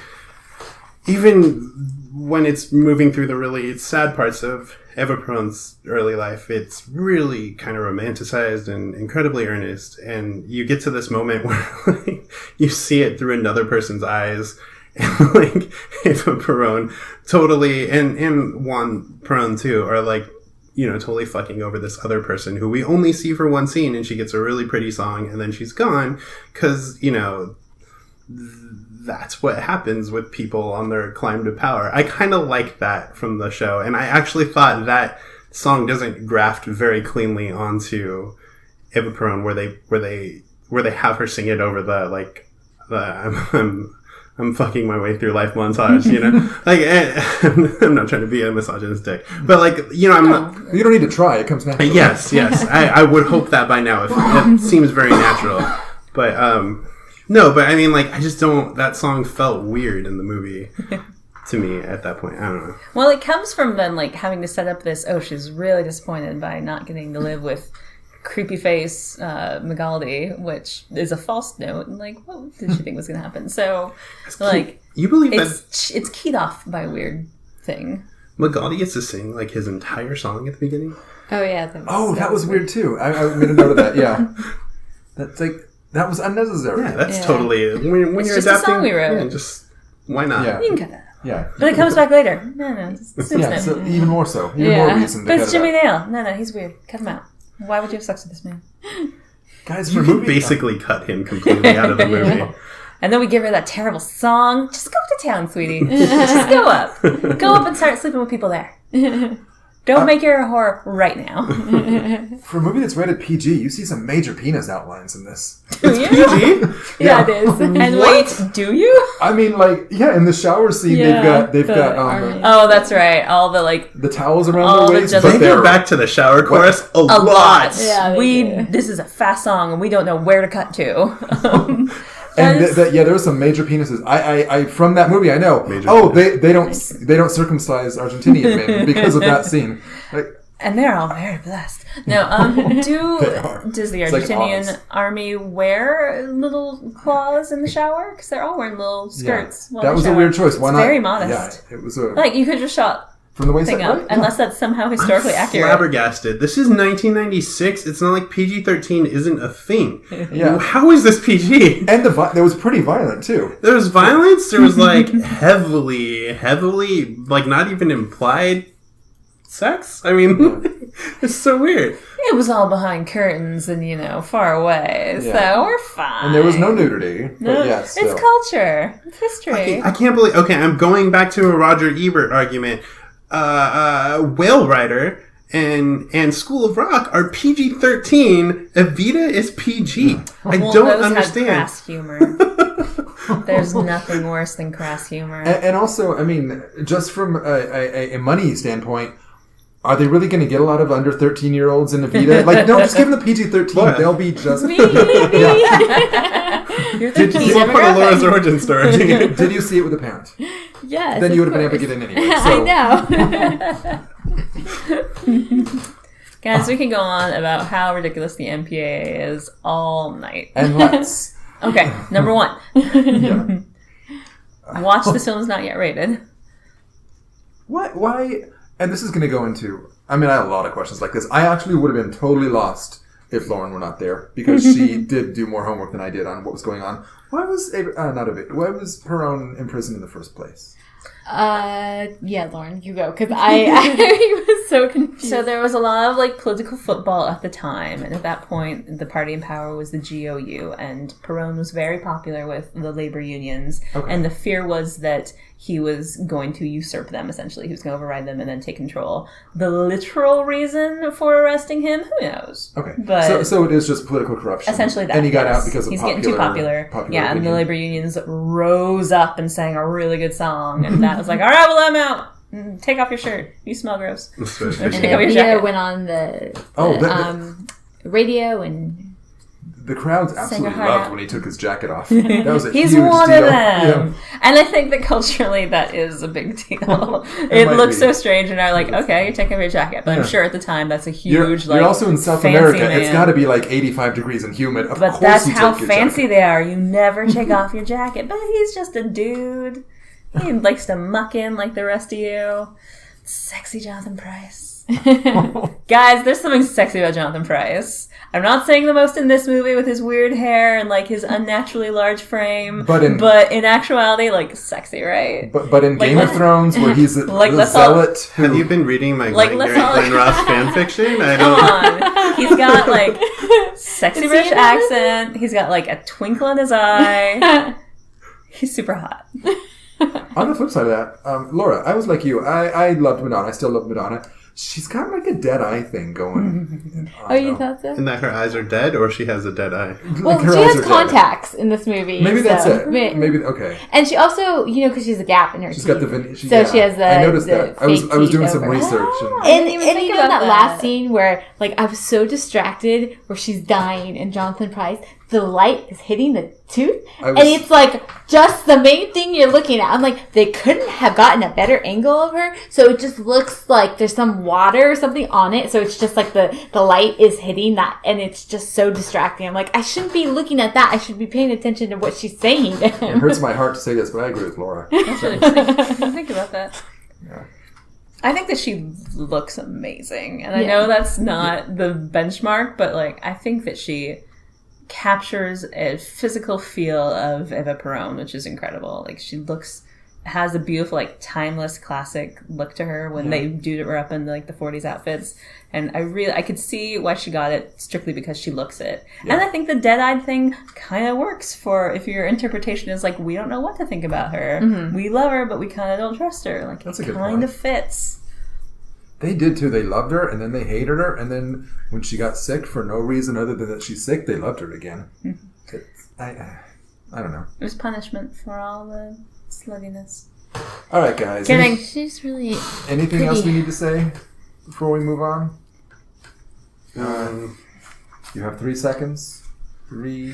Speaker 3: Even when it's moving through the really sad parts of Eva Perón's early life, it's really kind of romanticized and incredibly earnest. And you get to this moment where like, you see it through another person's eyes. And like Eva Perón totally, and Juan Perón too, are like, totally fucking over this other person who we only see for one scene, and she gets a really pretty song and then she's gone because, that's what happens with people on their climb to power. I kind of like that from the show, and I actually thought that song doesn't graft very cleanly onto Eva Perón, where they have her sing it over I'm fucking my way through life montage, like I'm not trying to be a misogynistic, but I'm not.
Speaker 1: You don't need to try; it comes naturally.
Speaker 3: Yes, I would hope that by now. It seems very natural, but no, but I mean, I just don't... That song felt weird in the movie to me at that point. I don't know.
Speaker 4: Well, it comes from then, having to set up this, she's really disappointed by not getting to live with creepy face Magaldi, which is a false note. And, what did she think was going to happen? So,
Speaker 3: you believe
Speaker 4: it's keyed off by a weird thing.
Speaker 3: Magaldi gets to sing, his entire song at the beginning?
Speaker 2: Oh, yeah.
Speaker 1: That was weird, too. I made a note of that, yeah. That's, that was unnecessary.
Speaker 3: Yeah, that's totally... When
Speaker 4: it's
Speaker 3: you're
Speaker 4: just
Speaker 3: adapting...
Speaker 4: a song we wrote.
Speaker 3: Yeah, just... Why not?
Speaker 1: Yeah.
Speaker 4: You can cut that out.
Speaker 1: Yeah.
Speaker 4: But it comes back later. No,
Speaker 1: yeah, so even more so. Even more reason to
Speaker 4: But
Speaker 1: cut
Speaker 4: it's Jimmy
Speaker 1: it out.
Speaker 4: Nail. No, he's weird. Cut him out. Why would you have sex with this man?
Speaker 1: Guys,
Speaker 3: you can basically cut him completely out of the movie.
Speaker 4: And then we give her that terrible song. Just go to town, sweetie. Just go up. Go up and start sleeping with people there. Don't make her a whore right now.
Speaker 1: For a movie that's rated PG, you see some major penis outlines in this.
Speaker 3: It's PG?
Speaker 4: Yeah, it is. And wait, do you?
Speaker 1: I mean, in the shower scene, they've got
Speaker 4: oh, that's right. All the
Speaker 1: the towels around their waist.
Speaker 3: They go back to the shower chorus a lot.
Speaker 4: Yeah, this is a fast song, and we don't know where to cut to.
Speaker 1: And there were some major penises. I from that movie I know. They don't circumcise Argentinian men because of that scene.
Speaker 4: And they're all very blessed. No, does the Argentinian army wear little claws in the shower? Because they're all wearing little skirts.
Speaker 1: Yeah. That was a weird choice. Why not?
Speaker 4: Very modest.
Speaker 1: Yeah, it was a
Speaker 4: you could just shot
Speaker 1: from the waist
Speaker 4: thing
Speaker 1: up,
Speaker 4: right? Unless that's somehow historically accurate.
Speaker 3: Flabbergasted. This is 1996. It's not like PG-13 isn't a thing.
Speaker 1: Yeah.
Speaker 3: How is this PG?
Speaker 1: And there was pretty violent too.
Speaker 3: There was violence. There was heavily, not even implied sex. I mean, it's so weird.
Speaker 4: It was all behind curtains and far away, so we're fine.
Speaker 1: And there was no nudity. But yes,
Speaker 4: it's culture. It's history.
Speaker 3: I can't believe. Okay, I'm going back to a Roger Ebert argument. Whale Rider and School of Rock are PG-13. Evita is PG. I don't understand.
Speaker 4: Had crass humor. There's nothing worse than crass humor.
Speaker 1: And also, I mean, just from a money standpoint, are they really going to get a lot of under 13-year-olds in Evita? No, just give them the PG-13.
Speaker 3: What?
Speaker 1: They'll be just...
Speaker 4: You're the key
Speaker 3: We'll put a Laura's origin story.
Speaker 1: Did you see it with a parent?
Speaker 2: Yes.
Speaker 1: Then you would have been able to get in anyway. So.
Speaker 2: I know.
Speaker 4: Guys, we can go on about how ridiculous the MPAA is all night.
Speaker 1: And let's.
Speaker 4: Okay, number 1.
Speaker 1: Yeah.
Speaker 4: Watch This Film Is Not Yet Rated.
Speaker 1: What? Why? And this is going to go into... I mean, I have a lot of questions like this. I actually would have been totally lost if Loren were not there, because she did do more homework than I did on what was going on. Why was Perón in prison in the first place?
Speaker 2: Yeah, Loren, you go, because I was so confused.
Speaker 4: So there was a lot of like political football at the time, and at that point, the party in power was the GOU, and Perón was very popular with the labor unions, and the fear was that he was going to usurp them, essentially. He was going to override them and then take control. The literal reason for arresting him, who knows?
Speaker 1: Okay.
Speaker 4: But
Speaker 1: so it is just political corruption.
Speaker 4: essentially that.
Speaker 1: And he got
Speaker 4: yes.
Speaker 1: out because of
Speaker 4: He's
Speaker 1: popular,
Speaker 4: getting too popular. Yeah, and the labor unions rose up and sang a really good song, and that was like, all right, we'll let him out. Take off your shirt. You smell gross.
Speaker 2: And
Speaker 4: Take off your
Speaker 2: Evita
Speaker 4: jacket.
Speaker 2: went on the radio and
Speaker 1: the crowds
Speaker 2: Sang
Speaker 1: absolutely
Speaker 2: your heart
Speaker 1: loved
Speaker 2: out.
Speaker 1: when he took his jacket off. That was a
Speaker 4: He's
Speaker 1: huge
Speaker 4: one
Speaker 1: deal.
Speaker 4: of them.
Speaker 1: Yeah.
Speaker 4: And I think that culturally that is a big deal. It
Speaker 1: might
Speaker 4: looks
Speaker 1: be.
Speaker 4: so strange and I'm like, okay, you're taking off your jacket. But
Speaker 1: Yeah.
Speaker 4: I'm sure at the time that's a
Speaker 1: You're,
Speaker 4: huge,
Speaker 1: you're also in South
Speaker 4: fancy
Speaker 1: America.
Speaker 4: man.
Speaker 1: It's got to be like 85 degrees and humid. Of
Speaker 4: But
Speaker 1: course
Speaker 4: that's
Speaker 1: you
Speaker 4: how
Speaker 1: take your
Speaker 4: fancy
Speaker 1: jacket.
Speaker 4: they are. You never take off your jacket. But he's just a dude. He likes to muck in like the rest of you. Sexy Jonathan Pryce. Guys, there's something sexy about Jonathan Pryce. I'm not saying the most in this movie with his weird hair and like his unnaturally large frame,
Speaker 1: But in
Speaker 4: actuality, like sexy, right?
Speaker 1: But in
Speaker 4: Like,
Speaker 1: Game of
Speaker 4: let's-
Speaker 1: Thrones, where he's the
Speaker 4: let's all-
Speaker 1: zealot who...
Speaker 3: Have you been reading my
Speaker 4: Like,
Speaker 3: Glenn
Speaker 4: let's
Speaker 3: Gary
Speaker 4: all-
Speaker 3: Glenn Ross fan fiction? I
Speaker 4: Come
Speaker 3: don't.
Speaker 4: on. He's got like sexy
Speaker 2: Is he
Speaker 4: British
Speaker 2: in that
Speaker 4: accent. He's got like a twinkle in his eye. He's super hot.
Speaker 1: On the flip side of that, Laura, I was like you. I loved Madonna. I still love Madonna. She's got like a dead eye thing going.
Speaker 2: Oh, you thought so?
Speaker 3: And that her eyes are dead, or she has a dead eye.
Speaker 2: Well,
Speaker 1: Like, her
Speaker 2: she
Speaker 1: eyes
Speaker 2: has
Speaker 1: are dead.
Speaker 2: contacts in this movie.
Speaker 1: Maybe that's
Speaker 2: so-
Speaker 1: it. Maybe okay.
Speaker 2: And she also, because she has a gap in her
Speaker 1: She's
Speaker 2: teeth.
Speaker 1: got the
Speaker 2: she has the.
Speaker 1: I noticed
Speaker 2: the
Speaker 1: that. I was
Speaker 2: fake
Speaker 1: doing
Speaker 2: teeth
Speaker 1: some
Speaker 2: over.
Speaker 1: research.
Speaker 4: Oh.
Speaker 1: And,
Speaker 4: I didn't even
Speaker 2: And
Speaker 4: think
Speaker 2: you know
Speaker 4: about
Speaker 2: that last
Speaker 4: that.
Speaker 2: scene where, like, I was so distracted where she's dying and Jonathan Pryce, the light is hitting the tooth, and it's like just the main thing you're looking at. I'm like, they couldn't have gotten a better angle of her, so it just looks like there's some water or something on it, so it's just like the light is hitting that, and it's just so distracting. I'm like, I shouldn't be looking at that. I should be paying attention to what she's saying to
Speaker 1: it
Speaker 2: him.
Speaker 1: hurts my heart to say this, but I agree with Laura.
Speaker 4: That's really interesting. Think about that.
Speaker 1: Yeah.
Speaker 4: I think that she looks amazing. And I
Speaker 2: Yeah.
Speaker 4: know that's not the benchmark, but like I think that she captures a physical feel of Eva Perón, which is incredible. Like she has a beautiful, like timeless classic look to her when they do her up in like the 40s outfits. And I could see why she got it strictly because she looks it.
Speaker 1: Yeah.
Speaker 4: And I think the dead-eyed thing kind of works for if your interpretation is like, we don't know what to think about her.
Speaker 2: Mm-hmm.
Speaker 4: We love her, but we kind of don't trust her. Like
Speaker 1: That's a
Speaker 4: it
Speaker 1: good
Speaker 4: kind
Speaker 1: point.
Speaker 4: of fits.
Speaker 1: They did too. They loved her, and then they hated her, and then when she got sick for no reason other than that she's sick, they loved her again. I don't know.
Speaker 4: It was punishment for all the sluttiness.
Speaker 1: All right, guys.
Speaker 4: Kidding.
Speaker 2: She's really
Speaker 1: Anything else we
Speaker 2: pretty.
Speaker 1: need to say before we move on?
Speaker 3: Um,
Speaker 1: You have 3 seconds. 3.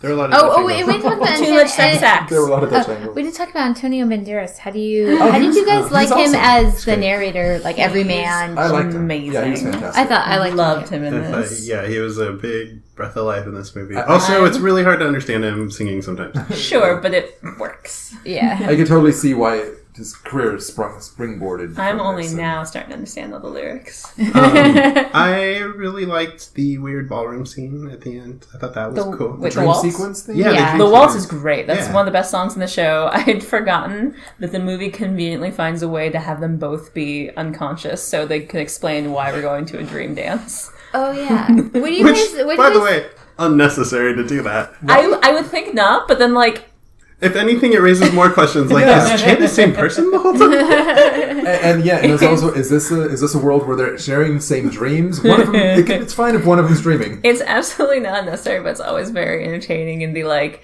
Speaker 3: there are a lot of.
Speaker 2: Oh,
Speaker 3: different
Speaker 2: wait, we talked about
Speaker 4: Too much sex acts.
Speaker 1: There were a lot of Dutch angles.
Speaker 2: we did talk about Antonio Banderas. How did you
Speaker 1: he's-
Speaker 2: guys like
Speaker 1: he's
Speaker 2: him
Speaker 1: awesome.
Speaker 2: as
Speaker 1: He's
Speaker 2: the
Speaker 1: good.
Speaker 2: narrator, like every man?
Speaker 1: I liked him.
Speaker 4: amazing.
Speaker 1: Yeah, he was fantastic.
Speaker 2: I
Speaker 4: loved him in
Speaker 3: I thought-
Speaker 4: this.
Speaker 3: yeah, he was a big breath of life in this movie.
Speaker 1: I-
Speaker 3: Also, it's really hard to understand him singing sometimes.
Speaker 4: Sure, but it works.
Speaker 2: Yeah.
Speaker 1: I could totally see why his career springboarded.
Speaker 4: I'm
Speaker 1: from
Speaker 4: only
Speaker 1: this.
Speaker 4: now starting to understand all the lyrics.
Speaker 3: I really liked the weird ballroom scene at the end. I thought that was cool.
Speaker 4: Wait, the
Speaker 1: Dream
Speaker 4: waltz?
Speaker 1: sequence thing?
Speaker 3: Yeah,
Speaker 2: Yeah.
Speaker 3: dream
Speaker 4: The waltz
Speaker 3: sequence.
Speaker 4: is great. That's
Speaker 3: Yeah.
Speaker 4: one of the best songs in the show. I had forgotten that the movie conveniently finds a way to have them both be unconscious so they can explain why we're going to a dream dance.
Speaker 2: Oh yeah. What do you
Speaker 3: Which,
Speaker 2: guys? What
Speaker 3: by
Speaker 2: do
Speaker 3: the
Speaker 2: you guys,
Speaker 3: way, unnecessary to do that.
Speaker 4: I would think not, but then like
Speaker 3: If anything, it raises more questions. Like, is Che the same person the whole time?
Speaker 1: And there's also is this a world where they're sharing the same dreams? One of them, it's fine if one of them's dreaming.
Speaker 4: it's absolutely not necessary, but it's always very entertaining and be like,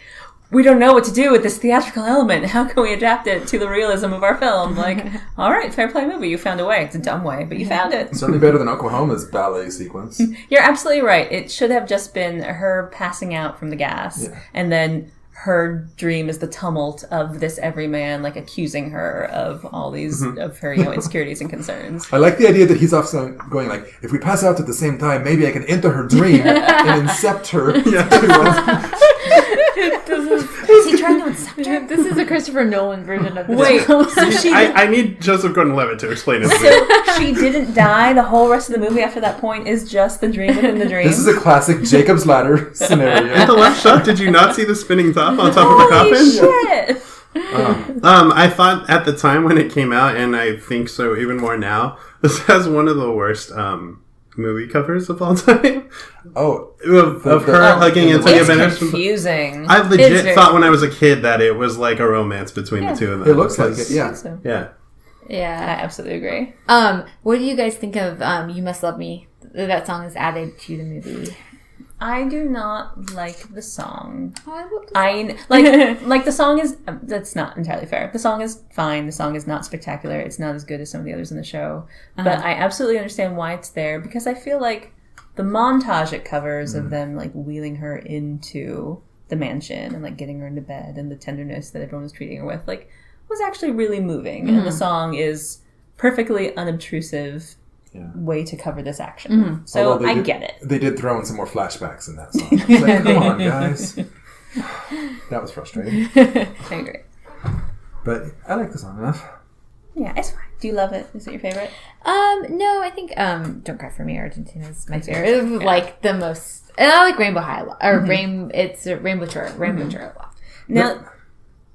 Speaker 4: we don't know what to do with this theatrical element. How can we adapt it to the realism of our film? Like, all right, fair play movie. You found a way. It's a dumb way, but you found it.
Speaker 1: Certainly better than Oklahoma's ballet sequence.
Speaker 4: You're absolutely right. It should have just been her passing out from the gas,
Speaker 1: Yeah.
Speaker 4: and then her dream is the tumult of this everyman, like accusing her of all these of her, insecurities and concerns.
Speaker 1: I like the idea that he's off going like, if we pass out at the same time, maybe I can enter her dream and incept her.
Speaker 2: is he trying to incept her? This is a Christopher Nolan version of this.
Speaker 4: Wait, so she
Speaker 3: I need Joseph Gordon-Levitt to explain it to me.
Speaker 4: so she didn't die. The whole rest of the movie after that point is just the dream within the dream.
Speaker 1: This is a classic Jacob's Ladder
Speaker 3: In
Speaker 1: scenario.
Speaker 3: the left shot, did you not see the spinning top on top of the
Speaker 4: Holy
Speaker 3: coffin?
Speaker 4: shit!
Speaker 3: I thought at the time when it came out, and I think so even more now, this has one of the worst movie covers of all time.
Speaker 1: Oh,
Speaker 3: of her hugging Antonio
Speaker 4: It's
Speaker 3: Banderas.
Speaker 4: confusing.
Speaker 3: I legit
Speaker 4: It's very
Speaker 3: thought when I was a kid that it was like a romance between the two of them.
Speaker 1: it looks like it. Yeah.
Speaker 4: So,
Speaker 3: Yeah.
Speaker 4: I
Speaker 2: Yeah.
Speaker 4: absolutely agree.
Speaker 2: What do you guys think of "You Must Love Me"? That song is added to the movie.
Speaker 4: I do not like the song.
Speaker 2: Oh, I love
Speaker 4: I like the song is that's not entirely fair. The song is fine. The song is not spectacular. It's not as good as some of the others in the show. But I absolutely understand why it's there because I feel like the montage it covers of them like wheeling her into the mansion and like getting her into bed and the tenderness that everyone was treating her with like was actually really moving. And the song is perfectly unobtrusive way to cover this action. So
Speaker 1: Although
Speaker 4: I
Speaker 1: did-
Speaker 4: get it.
Speaker 1: They did throw in some more flashbacks in that song. It's like, come on, guys. That was frustrating.
Speaker 4: I agree.
Speaker 1: But I like the song enough.
Speaker 4: Yeah, it's fine. Do you love it? Is it your favorite?
Speaker 2: No, I think "Don't Cry for Me" Argentina is my favorite. Like the most, and I like "Rainbow High" a lot. Or it's Rainbow Tour a lot.
Speaker 4: Now,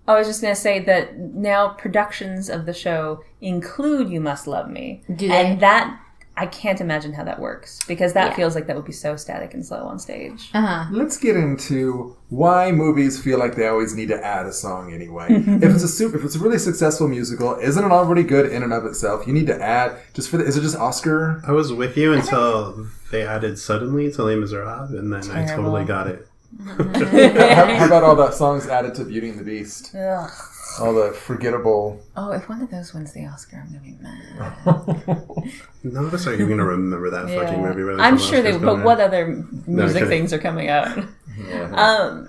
Speaker 4: I was just going to say that now productions of the show include "You Must Love Me,"
Speaker 2: Do they?
Speaker 4: and that I can't imagine how that works because that feels like that would be so static and slow on stage.
Speaker 1: Let's get into why movies feel like they always need to add a song anyway. If it's a really successful musical, isn't it already good in and of itself? You need to add just for is it just Oscar?
Speaker 3: I was with you until they added "Suddenly" to Les Miserables, and then I totally got it.
Speaker 1: How about all the songs added to Beauty and the Beast?
Speaker 4: Ugh.
Speaker 1: All the forgettable.
Speaker 4: Oh, if one of those wins the Oscar, I'm going to be mad.
Speaker 3: None of us are even going to remember that fucking movie. Really,
Speaker 4: I'm sure they. But what other music
Speaker 3: kidding.
Speaker 4: things are coming out?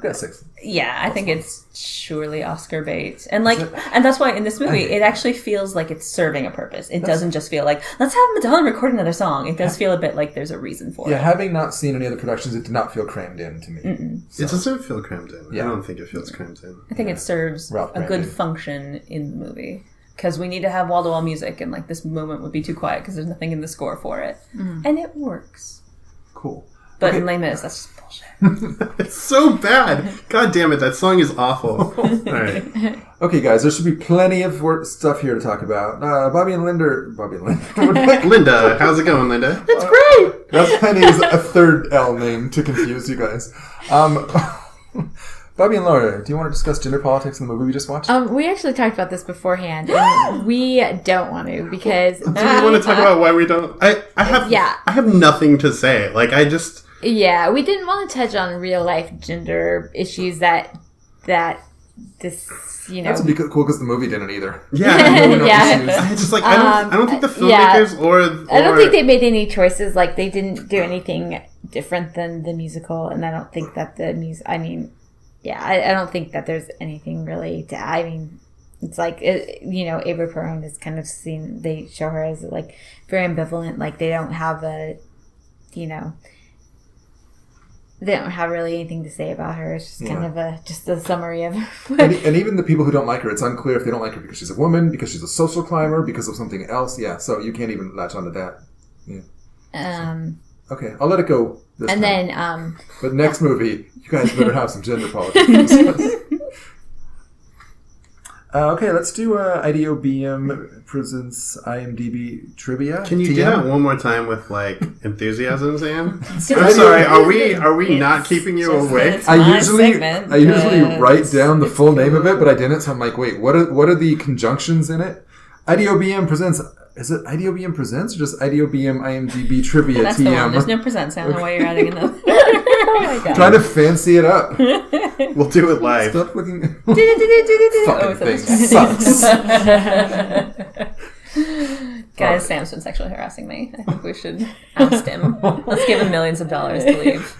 Speaker 1: Got 6.
Speaker 4: Yeah, I think it's surely Oscar bait, and and that's why in this movie it actually feels like it's serving a purpose. It doesn't just feel like let's have Madonna record another song. It does feel a bit like there's a reason for
Speaker 1: Yeah,
Speaker 4: it.
Speaker 1: having not seen any other productions, it did not feel crammed in to me.
Speaker 3: It doesn't feel crammed in.
Speaker 1: Yeah.
Speaker 3: I don't think it feels crammed in.
Speaker 4: I think it serves
Speaker 1: Ralph
Speaker 4: a good
Speaker 1: Brandon.
Speaker 4: function in the movie because we need to have wall-to-wall music, and like this moment would be too quiet because there's nothing in the score for it, and it works.
Speaker 1: Cool.
Speaker 4: But
Speaker 1: Okay.
Speaker 4: in Les Mis, that's just bullshit.
Speaker 3: It's so bad. God damn it, that song is awful. All right.
Speaker 1: Okay, guys, there should be plenty of stuff here to talk about. Bobby and Linda.
Speaker 3: Linda, how's it going, Linda?
Speaker 1: It's great. That's my name is a third L name to confuse you guys. Bobby and Laura, do you want to discuss gender politics in the movie we just watched?
Speaker 2: We actually talked about this beforehand, and we don't want to because
Speaker 3: Do you want to talk about why we don't? I have nothing to say. Like I just.
Speaker 2: Yeah, we didn't want to touch on real life gender issues that this,
Speaker 1: That's cool because the movie didn't either.
Speaker 3: Yeah.
Speaker 2: Yeah.
Speaker 3: I just like I don't think the filmmakers or
Speaker 2: I don't think they made any choices. Like they didn't do anything different than the musical, and I don't think that the music. I mean, yeah, I don't think that there's anything really to. I mean, it's like Ava Perón is kind of seen. They show her as like very ambivalent. Like they don't have a, they don't have really anything to say about her. It's just kind of a summary of her.
Speaker 1: and even the people who don't like her, it's unclear if they don't like her because she's a woman, because she's a social climber, because of something else. Yeah, so you can't even latch onto that. Yeah. Okay, I'll let it go this
Speaker 2: And
Speaker 1: time.
Speaker 2: then,
Speaker 1: But next movie, you guys better have some gender politics. Okay, let's do IDOBM Presents IMDb Trivia.
Speaker 3: Can you
Speaker 1: TM?
Speaker 3: do that one more time with like enthusiasm, Sam? I'm sorry. Are we not keeping you awake?
Speaker 4: It's my segment,
Speaker 1: I usually
Speaker 4: but
Speaker 1: write down the
Speaker 4: it's
Speaker 1: full name of
Speaker 4: cool.
Speaker 1: it, but I didn't. So I'm like, wait, what are the conjunctions in it? IDOBM Presents. Is it IDOBM Presents or just IDOBM IMDb Trivia
Speaker 4: That's
Speaker 1: TM?
Speaker 4: the one. There's no presents. I don't know why you're adding another. Oh my god.
Speaker 1: Trying to fancy it up.
Speaker 3: We'll do it live.
Speaker 1: Stop looking.
Speaker 4: Oh,
Speaker 1: Fucking
Speaker 4: is
Speaker 1: thing
Speaker 4: that
Speaker 1: sucks.
Speaker 4: Guys, Sam's been sexually harassing me. I think we should oust him. Let's give him millions of dollars to leave.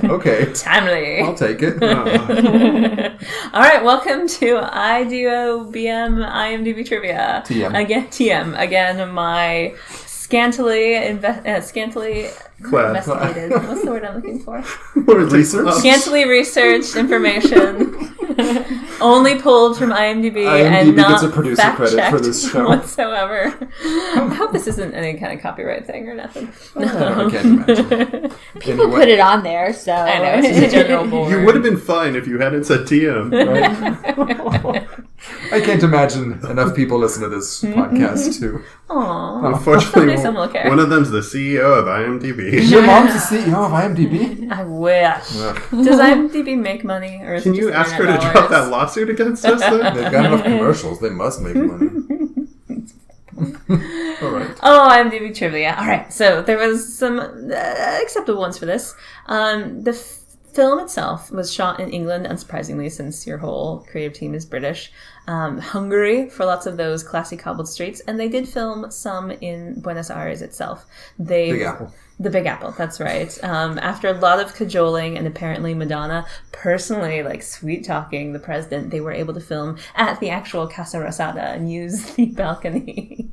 Speaker 1: Okay,
Speaker 4: Timely.
Speaker 1: I'll take it.
Speaker 4: All right, welcome to IDOBM IMDb Trivia.
Speaker 1: TM.
Speaker 4: Again, my scantily
Speaker 3: Clad.
Speaker 4: investigated. What's the word I'm looking for?
Speaker 1: Research.
Speaker 4: Scantily researched information Only pulled from IMDb,
Speaker 1: IMDb
Speaker 4: and not
Speaker 1: gets a producer credit
Speaker 4: fact-checked
Speaker 1: for this show.
Speaker 4: whatsoever. I hope this isn't any kind of copyright thing or nothing.
Speaker 1: I can't imagine.
Speaker 2: People
Speaker 1: Anyway.
Speaker 2: put it on there, so
Speaker 4: I know, it's just a general board.
Speaker 3: You would have been fine if you hadn't said TM.
Speaker 1: Right? I can't imagine enough people listen to this podcast too.
Speaker 4: Aww.
Speaker 3: Unfortunately,
Speaker 4: Someday someone will care.
Speaker 3: one of them's the CEO of IMDb.
Speaker 1: Is your mom the CEO of IMDb?
Speaker 4: I wish.
Speaker 1: Ugh.
Speaker 4: Does IMDb make money, or is
Speaker 3: Can
Speaker 4: it
Speaker 3: you
Speaker 4: just
Speaker 3: ask her to
Speaker 4: internet
Speaker 3: drop that
Speaker 4: dollars?
Speaker 3: lawsuit against us, though?
Speaker 1: They've got enough commercials. They must make money. All right.
Speaker 4: Oh, IMDb trivia. All right, so there was some acceptable ones for this. The film itself was shot in England, unsurprisingly, since your whole creative team is British. Hungary for lots of those classy cobbled streets, and they did film some in Buenos Aires itself.
Speaker 1: Big Apple.
Speaker 4: The Big Apple, that's right. After a lot of cajoling and apparently Madonna personally, like, sweet-talking the president, they were able to film at the actual Casa Rosada and use the balcony.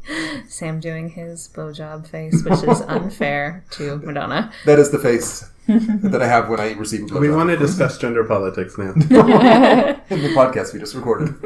Speaker 4: Sam doing his blowjob face, which is unfair to Madonna.
Speaker 1: That is the face that I have when I receive a blowjob.
Speaker 3: We want to discuss gender politics now.
Speaker 1: in the podcast we just recorded.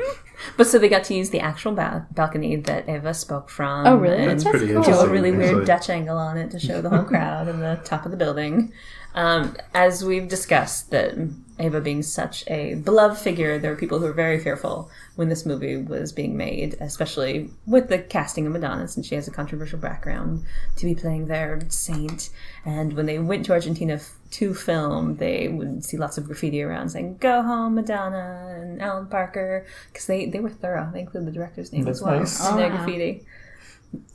Speaker 4: But so they got to use the actual balcony that Eva spoke from.
Speaker 2: Oh, really?
Speaker 4: And
Speaker 3: That's pretty
Speaker 4: do a
Speaker 3: interesting,
Speaker 4: really weird
Speaker 3: actually.
Speaker 4: Dutch angle on it to show the whole crowd and the top of the building. As we've discussed, that Eva being such a beloved figure, there were people who were very fearful when this movie was being made, especially with the casting of Madonna, since she has a controversial background, to be playing their saint. And when they went to Argentina to film, they would see lots of graffiti around saying, "Go home, Madonna," and Alan Parker, because they were thorough. They included the director's name
Speaker 1: That's
Speaker 4: as well
Speaker 1: nice.
Speaker 4: in their
Speaker 2: wow.
Speaker 4: graffiti.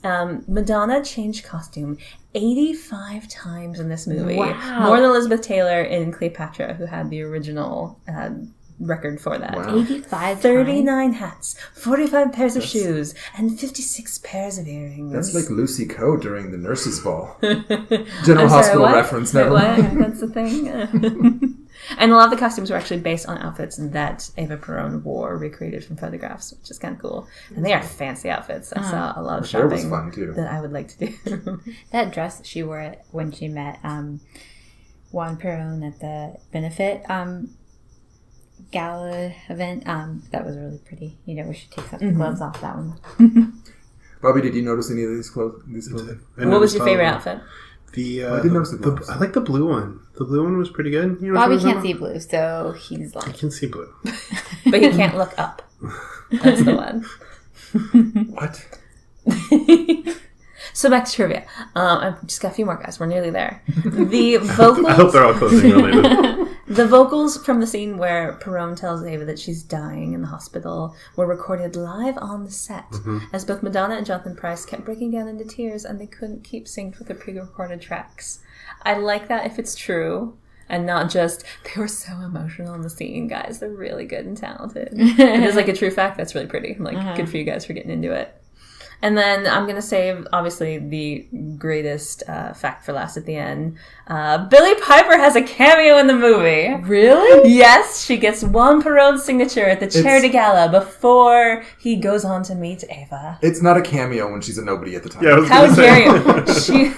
Speaker 4: Madonna changed costume 85 times in this movie.
Speaker 2: Wow.
Speaker 4: More than Elizabeth Taylor in Cleopatra, who had the original record for that.
Speaker 1: Wow.
Speaker 2: 85
Speaker 4: 39 hats, 45 pairs of shoes, and 56 pairs of earrings.
Speaker 1: That's like Lucy Coe during the nurses' ball.
Speaker 4: I'm
Speaker 1: General
Speaker 4: sorry,
Speaker 1: Hospital
Speaker 4: what?
Speaker 1: reference.
Speaker 4: Wait,
Speaker 1: Never
Speaker 4: what?
Speaker 1: mind.
Speaker 4: That's the thing? And a lot of the costumes were actually based on outfits that Eva Perón wore, recreated from photographs, which is kind of cool. And they are fancy outfits. I saw a lot of
Speaker 1: Her hair was
Speaker 4: shopping
Speaker 1: fun, too.
Speaker 4: that I would like to do.
Speaker 2: That dress that she wore when she met Juan Perón at the benefit gala event, that was really pretty. You know, where she takes off the gloves off, that one.
Speaker 1: Bobby, did you notice any of these clothes?
Speaker 4: What was your favorite outfit?
Speaker 1: I didn't notice the gloves.
Speaker 3: I like the blue one. The blue one was pretty good. You know
Speaker 2: Bobby
Speaker 3: what I'm
Speaker 2: can't
Speaker 3: talking
Speaker 2: see blue, so he's
Speaker 3: about? I
Speaker 2: lying.
Speaker 3: can see blue.
Speaker 4: But he can't look up. That's the one.
Speaker 1: What?
Speaker 4: So back to trivia. I've just got a few more, guys. We're nearly there. The vocals.
Speaker 3: I hope they're all closing related.
Speaker 4: The vocals from the scene where Perón tells Eva that she's dying in the hospital were recorded live on the set, as both Madonna and Jonathan Pryce kept breaking down into tears and they couldn't keep synced with the pre-recorded tracks. I like that if it's true, and not just, they were so emotional in the scene, guys. They're really good and talented. It is like a true fact. That's really pretty. Like, good for you guys for getting into it. And then I'm going to save, obviously, the greatest fact for last at the end. Billie Piper has a cameo in the movie.
Speaker 2: Really?
Speaker 4: Yes, she gets Juan Perón's signature at the Charity Gala before he goes on to meet Eva.
Speaker 1: It's not a cameo when she's a nobody at the time.
Speaker 3: Yeah, I was
Speaker 4: How
Speaker 3: gonna say.
Speaker 4: dare you?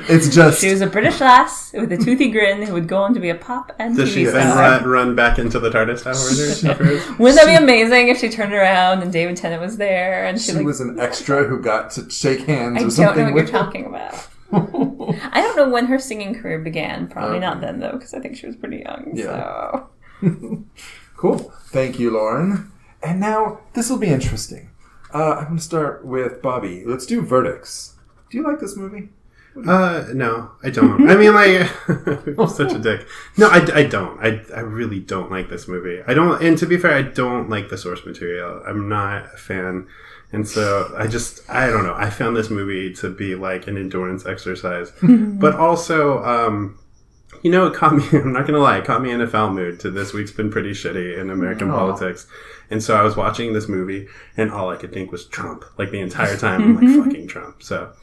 Speaker 1: It's just...
Speaker 4: She was a British lass with a toothy grin who would go on to be a pop and
Speaker 3: Does she
Speaker 4: TV
Speaker 3: then
Speaker 4: star.
Speaker 3: run back into the TARDIS tower?
Speaker 4: Wouldn't that be amazing if she turned around and David Tennant was there and she
Speaker 1: She was an extra who got to shake hands
Speaker 4: I
Speaker 1: or
Speaker 4: don't
Speaker 1: something
Speaker 4: know what you're
Speaker 1: with her.
Speaker 4: talking about. I don't know when her singing career began. Probably not then, though, because I think she was pretty young.
Speaker 1: Yeah.
Speaker 4: So.
Speaker 1: Cool. Thank you, Loren. And now, this will be interesting. I'm going to start with Bobby. Let's do verdicts. Do you like this movie?
Speaker 3: No, I don't. I mean, like, I'm such a dick. No, I don't. I really don't like this movie. I don't, and to be fair, I don't like the source material. I'm not a fan. And so I don't know. I found this movie to be like an endurance exercise. But also, you know, it caught me, I'm not going to lie, it caught me in a foul mood to this week's been pretty shitty in American politics. And so I was watching this movie and all I could think was Trump. Like the entire time, I'm like, fucking Trump. So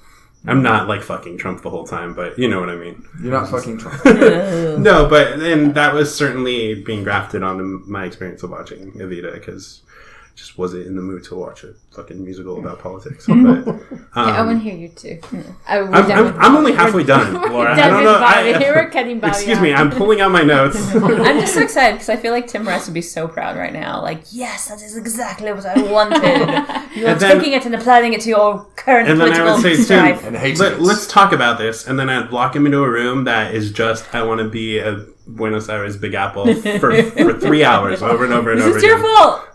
Speaker 3: I'm not like fucking Trump the whole time, but you know what I mean.
Speaker 1: You're not fucking Trump.
Speaker 3: No, but then that was certainly being grafted onto my experience of watching Evita because just wasn't in the mood to watch a fucking musical about politics. But,
Speaker 2: I want to hear you too.
Speaker 3: I'm only halfway done, Laura. I don't know.
Speaker 2: We're cutting Bobby
Speaker 3: Excuse
Speaker 2: out.
Speaker 3: me, I'm pulling out my notes.
Speaker 4: I'm just so excited because I feel like Tim Rice would be so proud right now. Like, yes, that is exactly what I wanted. You are taking it and applying it to your current political
Speaker 3: I would say,
Speaker 4: strife.
Speaker 3: Tim, let's talk about this. And then I'd lock him into a room that is just, I want to be a Buenos Aires Big Apple for 3 hours over and over and over again.
Speaker 4: This is your fault!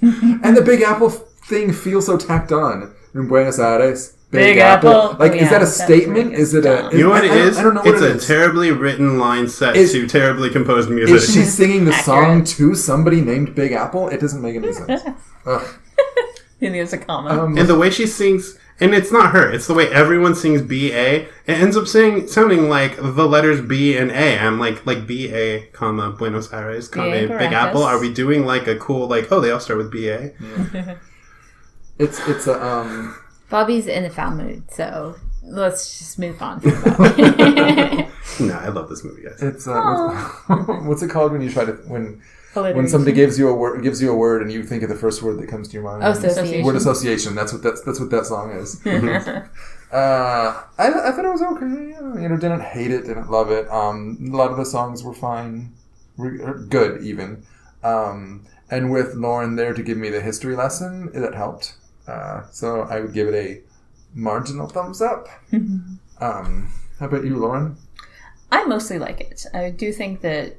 Speaker 1: And the Big Apple thing feels so tacked on in Buenos Aires.
Speaker 4: Big Apple.
Speaker 1: Like, is that a statement? Is it a...
Speaker 3: You know what it is?
Speaker 1: I don't know what
Speaker 3: it's
Speaker 1: it
Speaker 3: a
Speaker 1: is.
Speaker 3: terribly written line set to terribly composed music.
Speaker 1: Is she singing the song to somebody named Big Apple? It doesn't make any sense.
Speaker 4: And there's a comma.
Speaker 3: And the way she sings... And it's not her. It's the way everyone sings B-A. It ends up sounding like the letters B and A. I'm like B-A, comma, Buenos Aires, comma, Big Apple. Are we doing like a cool, like, oh, they all start with B-A?
Speaker 1: Yeah. It's a,
Speaker 2: Bobby's in a foul mood, so let's just move on from that.
Speaker 3: No, I love this movie, guys.
Speaker 1: It's, what's it called when you try to, when somebody gives you a word and you think of the first word that comes to your mind?
Speaker 2: Oh, association.
Speaker 1: Word association. That's what that song is. I thought it was okay. Didn't hate it, didn't love it. A lot of the songs were fine, good even. And with Loren there to give me the history lesson, that helped. So I would give it a marginal thumbs up. How about you, Loren?
Speaker 4: I mostly like it. I do think that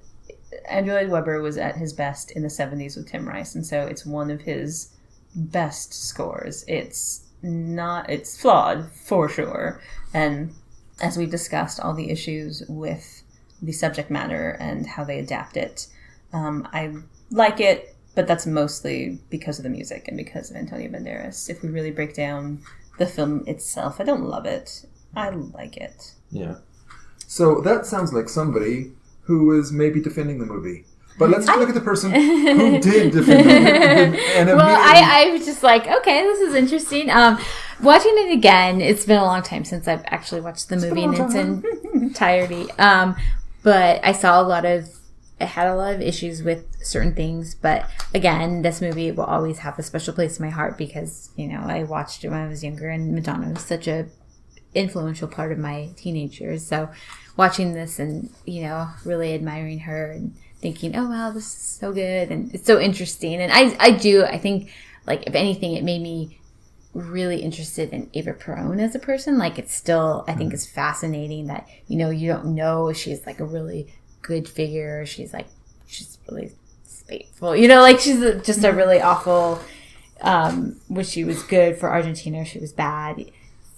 Speaker 4: Andrew Lloyd Webber was at his best in the 70s with Tim Rice, and so it's one of his best scores. It's flawed, for sure. And as we've discussed, all the issues with the subject matter and how they adapt it. I like it, but that's mostly because of the music and because of Antonio Banderas. If we really break down the film itself, I don't love it. I like it.
Speaker 1: Yeah. So that sounds like somebody who is maybe defending the movie. But let's look at the person who did defend the movie.
Speaker 2: Well, I was just like, okay, this is interesting. Watching it again, it's been a long time since I've actually watched the movie in its entirety. But I saw it had a lot of issues with certain things. But again, this movie will always have a special place in my heart because, I watched it when I was younger and Madonna was such a influential part of my teenage years. So watching this and, really admiring her and thinking, oh, wow, this is so good. And it's so interesting. And I think, like, if anything, it made me really interested in Eva Perón as a person. Like, it's still, I think it's fascinating that, you don't know if she's, like, a really good figure. Or she's really spiteful. She's just a really awful, when she was good for Argentina, she was bad.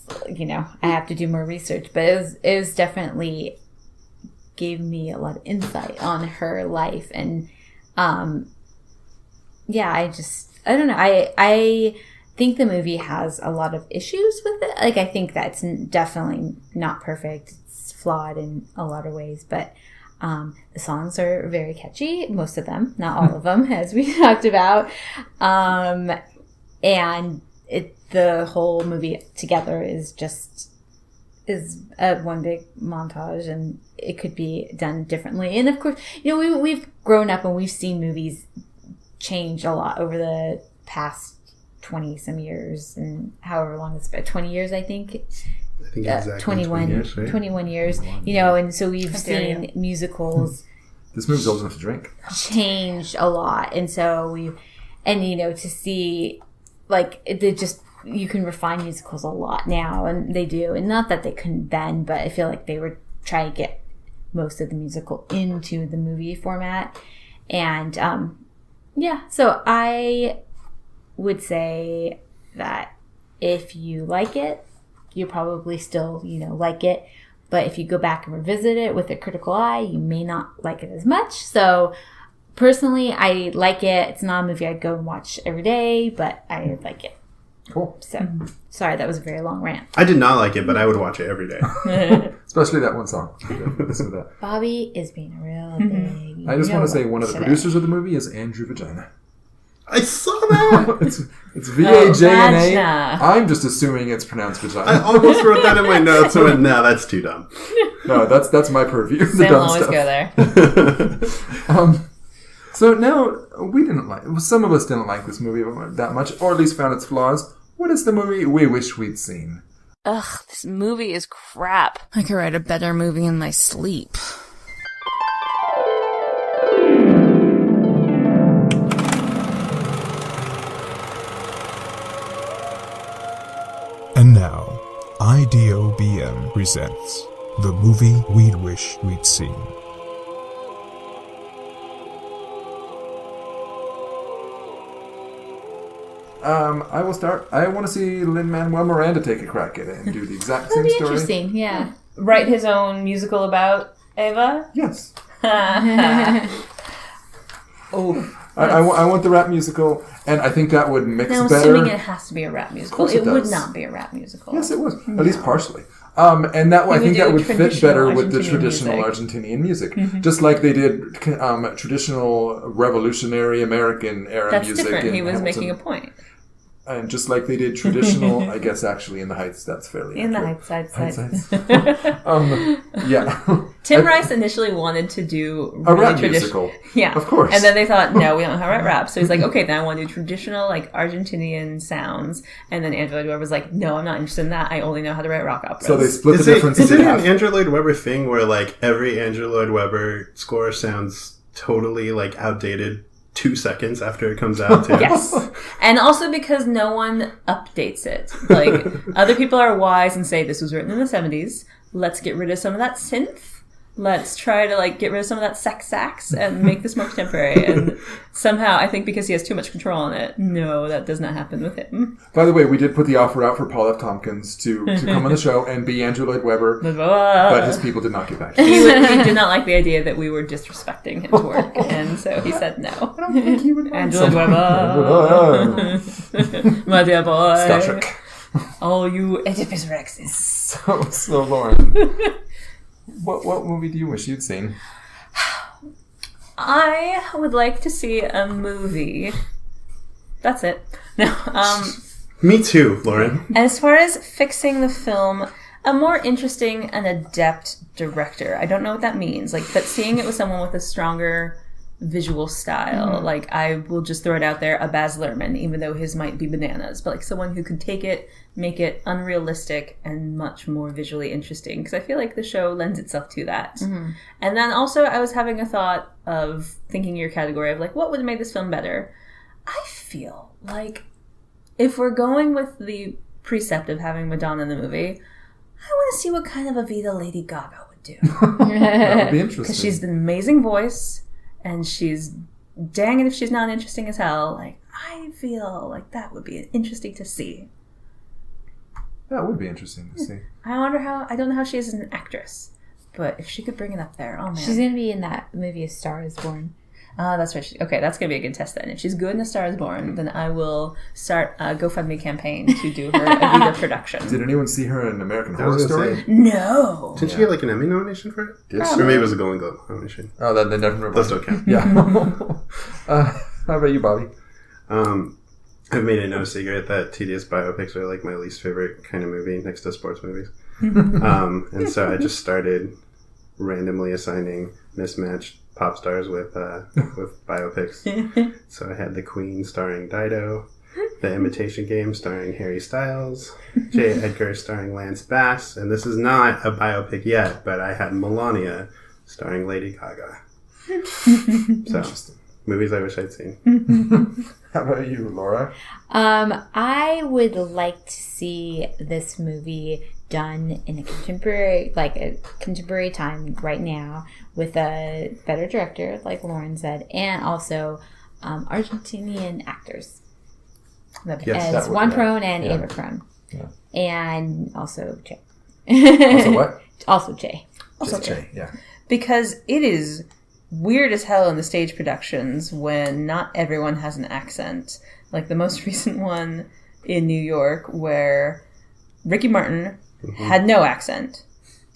Speaker 2: I have to do more research, but it was definitely gave me a lot of insight on her life. And, I don't know. I think the movie has a lot of issues with it. Like, I think that's definitely not perfect. It's flawed in a lot of ways, but, the songs are very catchy. Most of them, not all of them, as we talked about. And the whole movie together is a one big montage, and it could be done differently. And of course, we've grown up and we've seen movies change a lot over the past 20 some years, and however long it's been, 20 years, I think exactly 21 years, right? 21 years, and so we've seen musicals.
Speaker 1: This movie's old enough to drink.
Speaker 2: Change a lot, and so to see, like, you can refine musicals a lot now, and they do. And not that they couldn't then, but I feel like they were trying to get most of the musical into the movie format. And, so I would say that if you like it, you probably still, like it. But if you go back and revisit it with a critical eye, you may not like it as much. So personally, I like it. It's not a movie I'd go and watch every day, but I like it.
Speaker 1: Cool.
Speaker 2: So, sorry, that was a very long rant.
Speaker 3: I did not like it, but I would watch it every day.
Speaker 1: Especially that one song. Listen to that.
Speaker 2: Bobby is being a real big...
Speaker 1: I just want to say one of the producers of the movie is Andrew Vagina.
Speaker 3: I saw that!
Speaker 1: It's V-A-J-N-A. I'm just assuming it's pronounced vagina.
Speaker 3: I almost wrote that in my notes and went, no, that's too dumb.
Speaker 1: No, that's my purview.
Speaker 4: Sam will always go there.
Speaker 1: So now, some of us didn't like this movie that much, or at least found its flaws. What is the movie we wish we'd seen?
Speaker 5: Ugh, this movie is crap. I could write a better movie in my sleep.
Speaker 6: And now, IDOBM presents the movie we'd wish we'd seen.
Speaker 1: I will start. I want to see Lin-Manuel Miranda take a crack at it and do the exact same
Speaker 2: That'd be
Speaker 1: story.
Speaker 2: interesting, yeah.
Speaker 4: Write his own musical about Eva?
Speaker 1: Yes.
Speaker 4: Oh.
Speaker 1: I want the rap musical, and I think that would mix
Speaker 4: Now,
Speaker 1: better.
Speaker 4: assuming it has to be a rap musical.
Speaker 1: Of course it
Speaker 4: would
Speaker 1: does.
Speaker 4: not be a rap musical.
Speaker 1: Yes, it was. At least partially. And that I
Speaker 4: would
Speaker 1: think that
Speaker 4: do
Speaker 1: would fit
Speaker 4: traditional
Speaker 1: better with the
Speaker 4: Argentinian
Speaker 1: traditional
Speaker 4: music.
Speaker 1: Argentinian music. Just like they did traditional revolutionary American era
Speaker 4: That's
Speaker 1: music.
Speaker 4: different.
Speaker 1: in
Speaker 4: He was
Speaker 1: Hamilton.
Speaker 4: making a point.
Speaker 1: And just like they did traditional, I guess actually in the Heights, that's fairly
Speaker 4: In the
Speaker 1: accurate.
Speaker 4: Heights.
Speaker 1: Yeah.
Speaker 4: Tim Rice initially wanted to do
Speaker 1: A
Speaker 4: really
Speaker 1: rap musical.
Speaker 4: Yeah.
Speaker 1: Of course.
Speaker 4: And then they thought, no, we don't know how to write rap. So he's like, okay, then I want to do traditional, like, Argentinian sounds. And then Andrew Lloyd Webber was like, no, I'm not interested in that. I only know how to write rock operas.
Speaker 1: So they split the
Speaker 3: Is it
Speaker 1: difference in
Speaker 3: an
Speaker 1: half.
Speaker 3: Andrew Lloyd Webber thing where like every Andrew Lloyd Webber score sounds totally like outdated 2 seconds after it comes out? Too?
Speaker 4: Yes. And also because no one updates it. Like, other people are wise and say, this was written in the 70s. Let's get rid of some of that synth. Let's try to, like, get rid of some of that sax and make this more contemporary. And somehow, I think because he has too much control on it, no, that does not happen with him.
Speaker 1: By the way, we did put the offer out for Paul F. Tompkins to come on the show and be Andrew Lloyd Webber, but his people did not get back to us.
Speaker 4: He did not like the idea that we were disrespecting his work, and so he said no.
Speaker 1: I don't think he would mind
Speaker 4: Andrew Lloyd Webber, my dear boy.
Speaker 1: Star Trek.
Speaker 4: All you Oedipus Rexes.
Speaker 1: So Lauren, what movie do you wish you'd seen?
Speaker 4: I would like to see a movie. That's it. No.
Speaker 3: Me too, Loren.
Speaker 4: As far as fixing the film, a more interesting and adept director. I don't know what that means. Like, but seeing it with someone with a stronger visual style. Like, I will just throw it out there, a Baz Luhrmann, even though his might be bananas. But like someone who could take it, make it unrealistic and much more visually interesting. Because I feel like the show lends itself to that. And then also I was having a thought of thinking your category of like, what would have made this film better? I feel like if we're going with the precept of having Madonna in the movie, I want to see what kind of Evita Lady Gaga would do.
Speaker 1: That would be interesting.
Speaker 4: Because she's an amazing voice, and she's, dang it if she's not interesting as hell. Like, I feel like that would be interesting to see.
Speaker 1: That would be interesting to see.
Speaker 4: I don't know how she is as an actress, but if she could bring it up there, oh man.
Speaker 2: She's going to be in that movie A Star is Born.
Speaker 4: Oh, that's right. Okay, that's going to be a good test then. If she's good in A Star is Born, then I will start a GoFundMe campaign to do her Evita production.
Speaker 1: Did anyone see her in American
Speaker 3: I
Speaker 1: Horror
Speaker 3: was gonna
Speaker 1: Story?
Speaker 3: say,
Speaker 4: No!
Speaker 3: did she get like an Emmy nomination for it?
Speaker 1: Did
Speaker 3: Or maybe it was a Golden Globe nomination.
Speaker 1: Oh, that never.
Speaker 3: Those don't count.
Speaker 1: Yeah. How about you, Bobby?
Speaker 3: I've made it no secret that tedious biopics are like my least favorite kind of movie next to sports movies. And so I just started randomly assigning mismatched pop stars with biopics. So I had The Queen starring Dido, The Imitation Game starring Harry Styles, J. Edgar starring Lance Bass, and this is not a biopic yet, but I had Melania starring Lady Gaga. So, movies I wish I'd seen.
Speaker 1: How about you, Laura?
Speaker 2: I would like to see this movie done in a contemporary time right now with a better director, like Loren said, and also Argentinian actors.
Speaker 1: Yes,
Speaker 2: as
Speaker 1: that would-
Speaker 2: Juan
Speaker 1: yeah.
Speaker 2: Prone and
Speaker 1: Yeah.
Speaker 2: Ava Prone.
Speaker 1: Yeah.
Speaker 2: And also Che.
Speaker 1: Also what?
Speaker 2: Also Che.
Speaker 1: Just Jay, yeah.
Speaker 4: Because it is weird as hell in the stage productions when not everyone has an accent. Like the most recent one in New York where Ricky Martin had no accent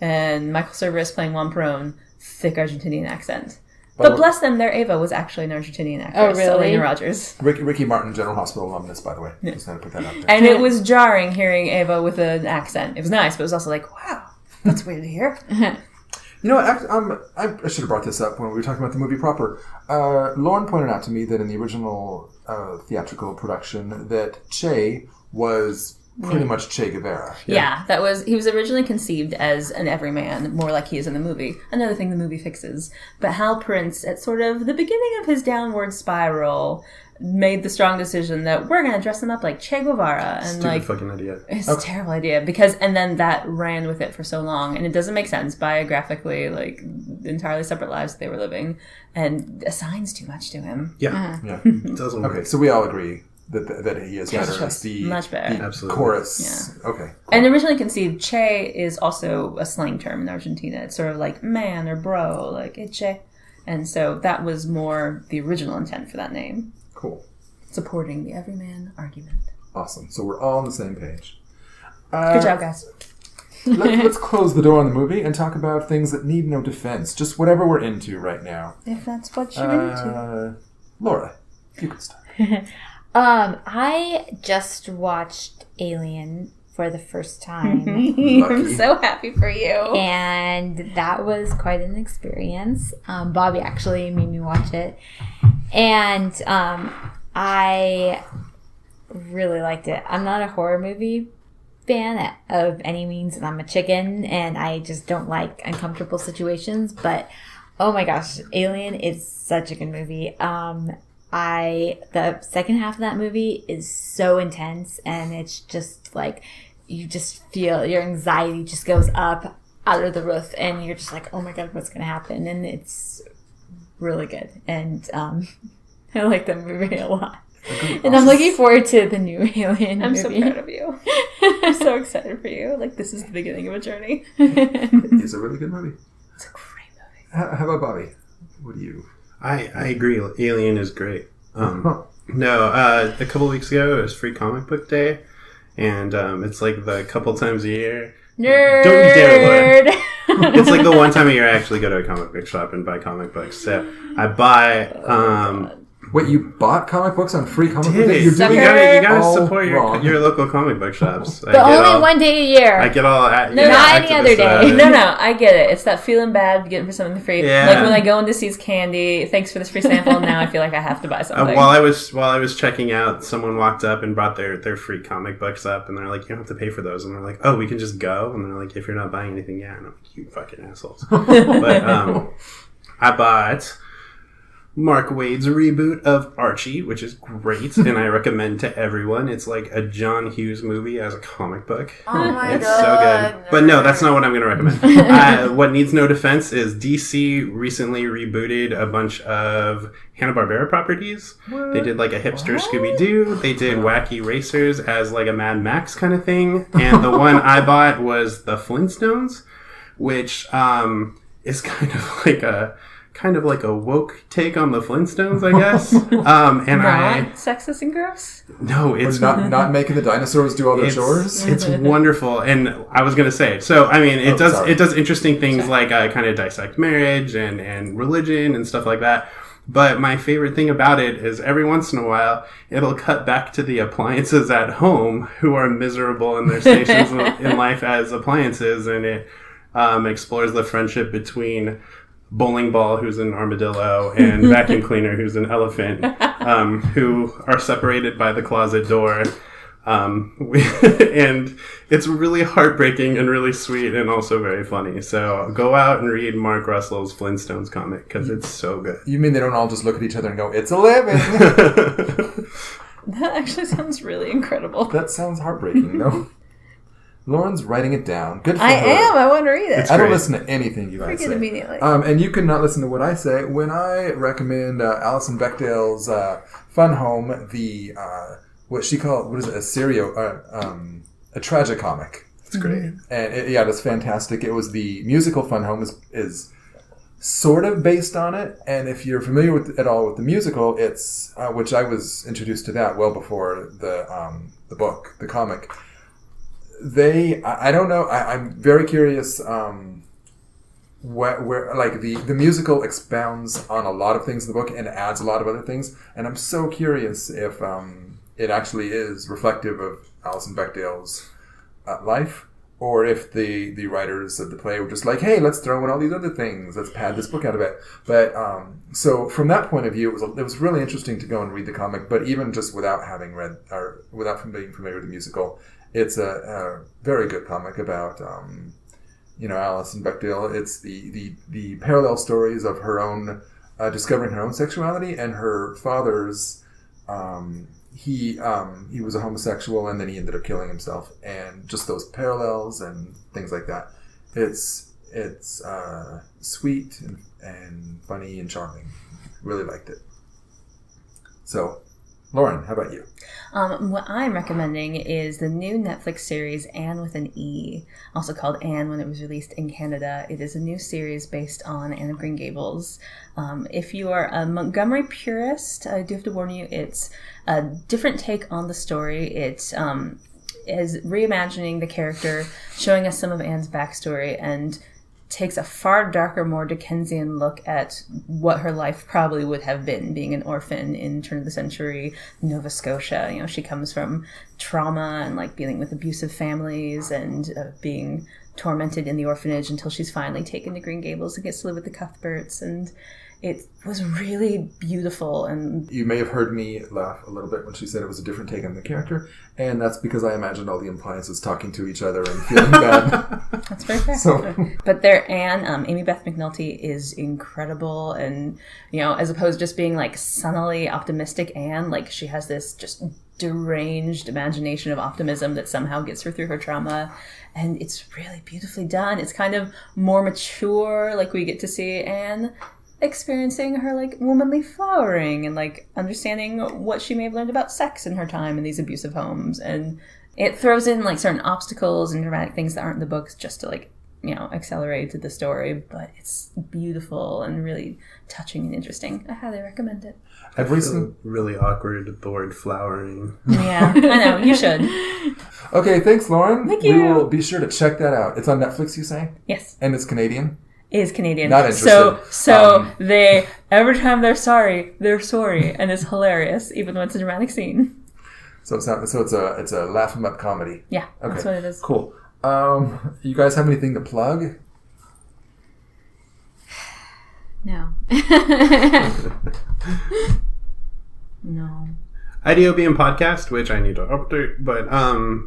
Speaker 4: and Michael Cerveris playing Juan Perón, thick Argentinian accent. But bless them, their Ava was actually an Argentinian actress.
Speaker 2: Oh, really?
Speaker 4: Elena Rogers.
Speaker 1: Ricky Martin, General Hospital alumnus, by the way. Just had to put that out there.
Speaker 4: And it was jarring hearing Ava with an accent. It was nice, but it was also like, wow, that's weird to hear.
Speaker 1: You know, I should have brought this up when we were talking about the movie proper. Loren pointed out to me that in the original theatrical production that Che was pretty much Che Guevara.
Speaker 4: Yeah, he was originally conceived as an everyman, more like he is in the movie. Another thing the movie fixes. But Hal Prince, at sort of the beginning of his downward spiral, made the strong decision that we're going to dress him up like Che Guevara. And
Speaker 3: Stupid fucking idea.
Speaker 4: It's a terrible idea. And then that ran with it for so long. And it doesn't make sense biographically, like, entirely separate lives they were living. And assigns too much to him.
Speaker 3: Yeah. It doesn't work.
Speaker 1: Okay, so we all agree that he is better as
Speaker 4: much better.
Speaker 1: the
Speaker 3: Absolutely.
Speaker 1: chorus.
Speaker 4: Yeah.
Speaker 1: Okay. Cool.
Speaker 4: And originally conceived, Che is also a slang term in Argentina. It's sort of like man or bro, like Che. And so that was more the original intent for that name.
Speaker 1: Cool.
Speaker 4: Supporting the everyman argument.
Speaker 1: Awesome. So we're all on the same page.
Speaker 4: Good job, guys.
Speaker 1: Let's close the door on the movie and talk about things that need no defense. Just whatever we're into right now.
Speaker 2: If that's what you're into.
Speaker 1: Laura, you can start.
Speaker 2: I just watched Alien for the first time.
Speaker 4: I'm so happy for you.
Speaker 2: And that was quite an experience. Bobby actually made me watch it. And I really liked it. I'm not a horror movie fan of any means, and I'm a chicken, and I just don't like uncomfortable situations. But, oh my gosh, Alien is such a good movie. The second half of that movie is so intense, and it's just like you just feel your anxiety just goes up out of the roof, and you're just like, oh my god, what's gonna happen? And it's really good, and I like that movie a lot. And I'm looking forward to the new Alien
Speaker 4: I'm
Speaker 2: movie.
Speaker 4: so proud of you. I'm so excited for you. Like, this is the beginning of a journey.
Speaker 1: It's a really good movie.
Speaker 4: It's a great movie.
Speaker 1: How about Bobby? What do you...
Speaker 3: I agree. Alien is great. A couple weeks ago, it was Free Comic Book Day, and it's like the couple times a year.
Speaker 2: Nerd!
Speaker 3: Don't you dare, Lauren. It's like the one time a year I actually go to a comic book shop and buy comic books. So I buy...
Speaker 1: Wait, you bought comic books on Free Comic Book
Speaker 3: Did
Speaker 1: Day?
Speaker 3: it.
Speaker 1: You're doing
Speaker 3: You
Speaker 1: it
Speaker 3: gotta
Speaker 1: all
Speaker 3: support
Speaker 1: wrong.
Speaker 3: your local comic book shops.
Speaker 2: But only one day a year.
Speaker 3: I get all
Speaker 2: not any other day.
Speaker 4: No, I get it. It's that feeling bad getting for something free.
Speaker 3: Yeah.
Speaker 4: Like when I go into See's Candy, thanks for this free sample, now I feel like I have to buy something.
Speaker 3: While I was checking out, someone walked up and brought their free comic books up, and they're like, "You don't have to pay for those." And they're like, "Oh, we can just go." And they're like, "If you're not buying anything, yeah." And I'm like, "You fucking assholes." But I bought Mark Waid's reboot of Archie, which is great, and I recommend to everyone. It's like a John Hughes movie as a comic book.
Speaker 2: Oh my
Speaker 3: It's
Speaker 2: god.
Speaker 3: so good. But no, that's not what I'm going to recommend. What needs no defense is DC recently rebooted a bunch of Hanna-Barbera properties.
Speaker 1: What?
Speaker 3: They did like a hipster Scooby-Doo. They did Wacky Racers as like a Mad Max kind of thing. And the one I bought was the Flintstones, which is kind of like a woke take on the Flintstones, I guess.
Speaker 4: Not sexist and gross?
Speaker 3: No,
Speaker 1: It's
Speaker 3: it's
Speaker 1: not making the dinosaurs do all their chores?
Speaker 3: It's wonderful, and I was gonna say. So, I mean, it does interesting things like kind of dissect marriage and religion and stuff like that. But my favorite thing about it is every once in a while it'll cut back to the appliances at home who are miserable in their stations in life as appliances, and it explores the friendship between bowling ball, who's an armadillo, and vacuum cleaner, who's an elephant, who are separated by the closet door. And it's really heartbreaking and really sweet and also very funny. So go out and read Mark Russell's Flintstones comic because it's so good.
Speaker 1: You mean they don't all just look at each other and go, "It's a living"?
Speaker 4: That actually sounds really incredible.
Speaker 1: That sounds heartbreaking, though. Lauren's writing it down. Good for
Speaker 4: I
Speaker 1: her.
Speaker 4: am. I want to read it.
Speaker 1: I don't
Speaker 3: great.
Speaker 1: listen to anything you guys
Speaker 4: Forget
Speaker 1: say.
Speaker 4: immediately.
Speaker 1: And you can not listen to what I say when I recommend Alison Bechdel's Fun Home, what is it, a tragicomic.
Speaker 3: It's great.
Speaker 1: And it's fantastic. It was the musical Fun Home is sort of based on it. And if you're familiar at all with the musical, it's which I was introduced to that well before the book, the comic. I don't know. I'm very curious. Where like the musical expounds on a lot of things in the book and adds a lot of other things, and I'm so curious if it actually is reflective of Alison Bechdel's life, or if the writers of the play were just like, hey, let's throw in all these other things. Let's pad this book out a bit. But so from that point of view, it was really interesting to go and read the comic. But even just without having read or without being familiar with the musical, it's a very good comic about Alison Bechdel. It's the parallel stories of her own discovering her own sexuality and her father's. He was a homosexual and then he ended up killing himself, and just those parallels and things like that. It's sweet and funny and charming. Really liked it. So, Loren, how about you?
Speaker 4: What I'm recommending is the new Netflix series Anne with an E, also called Anne when it was released in Canada. It is a new series based on Anne of Green Gables. If you are a Montgomery purist, I do have to warn you, it's a different take on the story. It is reimagining the character, showing us some of Anne's backstory, and takes a far darker, more Dickensian look at what her life probably would have been, being an orphan in turn of the century Nova Scotia. She comes from trauma and dealing with abusive families and being tormented in the orphanage until she's finally taken to Green Gables and gets to live with the Cuthberts. And it was really beautiful. And
Speaker 1: you may have heard me laugh a little bit when she said it was a different take on the character, and that's because I imagined all the appliances talking to each other and feeling bad.
Speaker 4: That's very fair.
Speaker 1: So.
Speaker 4: But their Anne, Amy Beth McNulty, is incredible, and as opposed to just being sunnily optimistic Anne, she has this just deranged imagination of optimism that somehow gets her through her trauma, and it's really beautifully done. It's kind of more mature, we get to see Anne experiencing her womanly flowering and understanding what she may have learned about sex in her time in these abusive homes, and it throws in certain obstacles and dramatic things that aren't in the books just to accelerate the story. But it's beautiful and really touching and interesting. I highly recommend it.
Speaker 1: I've recently
Speaker 3: really awkward the word flowering.
Speaker 4: Yeah, I know, you should.
Speaker 1: Okay, thanks, Loren.
Speaker 4: Thank you.
Speaker 1: We will be sure to check that out. It's on Netflix, you say?
Speaker 4: Yes.
Speaker 1: And it's Canadian?
Speaker 4: Is Canadian.
Speaker 1: Not interested.
Speaker 4: So they, every time they're sorry, and it's hilarious, even though it's a dramatic scene.
Speaker 1: So it's a laugh 'em up comedy.
Speaker 4: Yeah,
Speaker 1: okay.
Speaker 4: That's what it is.
Speaker 1: Cool. You guys have anything to plug?
Speaker 2: No.
Speaker 4: No.
Speaker 3: IDOBM Podcast, which I need to update, but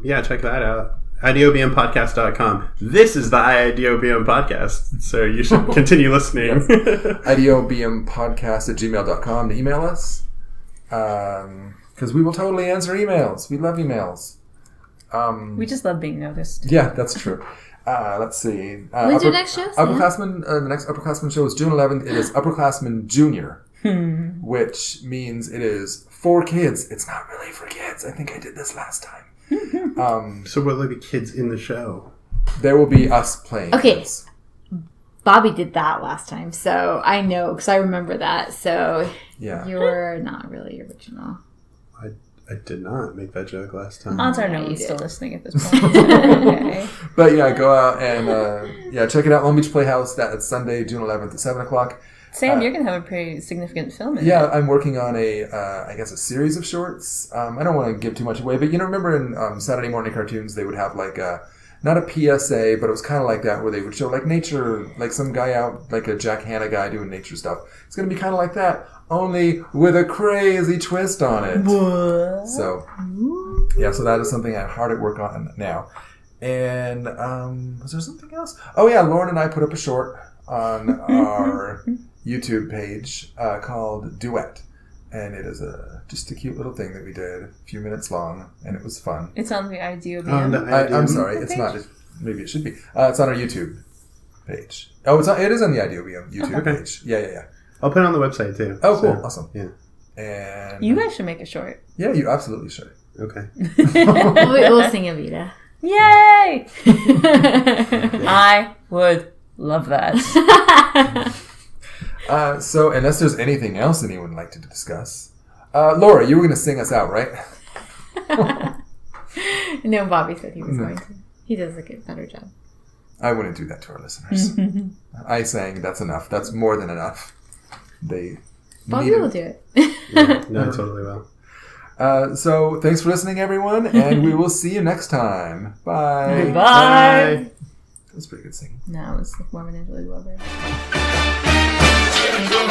Speaker 3: yeah, check that out. IDOBMpodcast.com. This is the IDOBM Podcast, so you should continue listening.
Speaker 1: IDOBMpodcast@gmail.com to email us, because we will totally answer emails. We love emails.
Speaker 4: We just love being noticed.
Speaker 1: Yeah, that's true. Let's see.
Speaker 2: When's your next show, Sam?
Speaker 1: The next Upperclassmen show is June 11th. It is Upperclassmen Junior, which means it is for kids. It's not really for kids. I think I did this last time.
Speaker 3: So will there be kids in the show?
Speaker 1: There will be us playing.
Speaker 2: Okay.
Speaker 1: Kids.
Speaker 2: Bobby did that last time, so I know, because I remember that. So
Speaker 1: Yeah.
Speaker 2: you're not really original.
Speaker 3: I did not make that joke last time.
Speaker 4: Odds are
Speaker 2: Yeah,
Speaker 4: no
Speaker 2: you
Speaker 4: one's
Speaker 2: did.
Speaker 4: still listening at this point. Okay.
Speaker 1: But yeah, go out and check it out. Long Beach Playhouse. That's Sunday, June 11th at 7 o'clock.
Speaker 4: Sam, you're going to have a pretty significant film in
Speaker 1: Yeah,
Speaker 4: it.
Speaker 1: I'm working on a series of shorts. I don't want to give too much away, but remember in Saturday morning cartoons, they would have not a PSA, but it was kind of like that, where they would show nature, some guy out, a Jack Hanna guy doing nature stuff. It's going to be kind of like that, only with a crazy twist on it.
Speaker 4: What?
Speaker 1: So, yeah, so that is something I'm hard at work on now. And was there something else? Oh yeah, Loren and I put up a short on our YouTube page called Duet, and it is just a cute little thing that we did, a few minutes long, and it was fun.
Speaker 4: It's on the IDOBM.
Speaker 1: I'm sorry, it's not. Maybe it should be. It's on our YouTube page. Oh, it is on the IDOBM YouTube page. Yeah.
Speaker 3: I'll put it on the website too.
Speaker 1: Oh, cool,
Speaker 3: So,
Speaker 1: awesome.
Speaker 3: Yeah.
Speaker 1: And
Speaker 4: You guys should make a short.
Speaker 1: yeah, you absolutely should.
Speaker 3: Okay.
Speaker 2: We'll sing Evita.
Speaker 4: Yay! I would love that.
Speaker 1: So, unless there's anything else anyone would like to discuss, Laura, you were going to sing us out, right?
Speaker 2: No, Bobby said he was going to. He does a better job.
Speaker 1: I wouldn't do that to our listeners. I sang, that's enough. That's more than enough. They
Speaker 2: Bobby
Speaker 1: needed-
Speaker 2: will do it.
Speaker 3: Yeah, no, I totally will.
Speaker 1: So thanks for listening, everyone, and we will see you next time. Bye.
Speaker 4: Goodbye.
Speaker 1: That was pretty good singing.
Speaker 4: No, it was like more of an Angela Weber.
Speaker 7: Jingle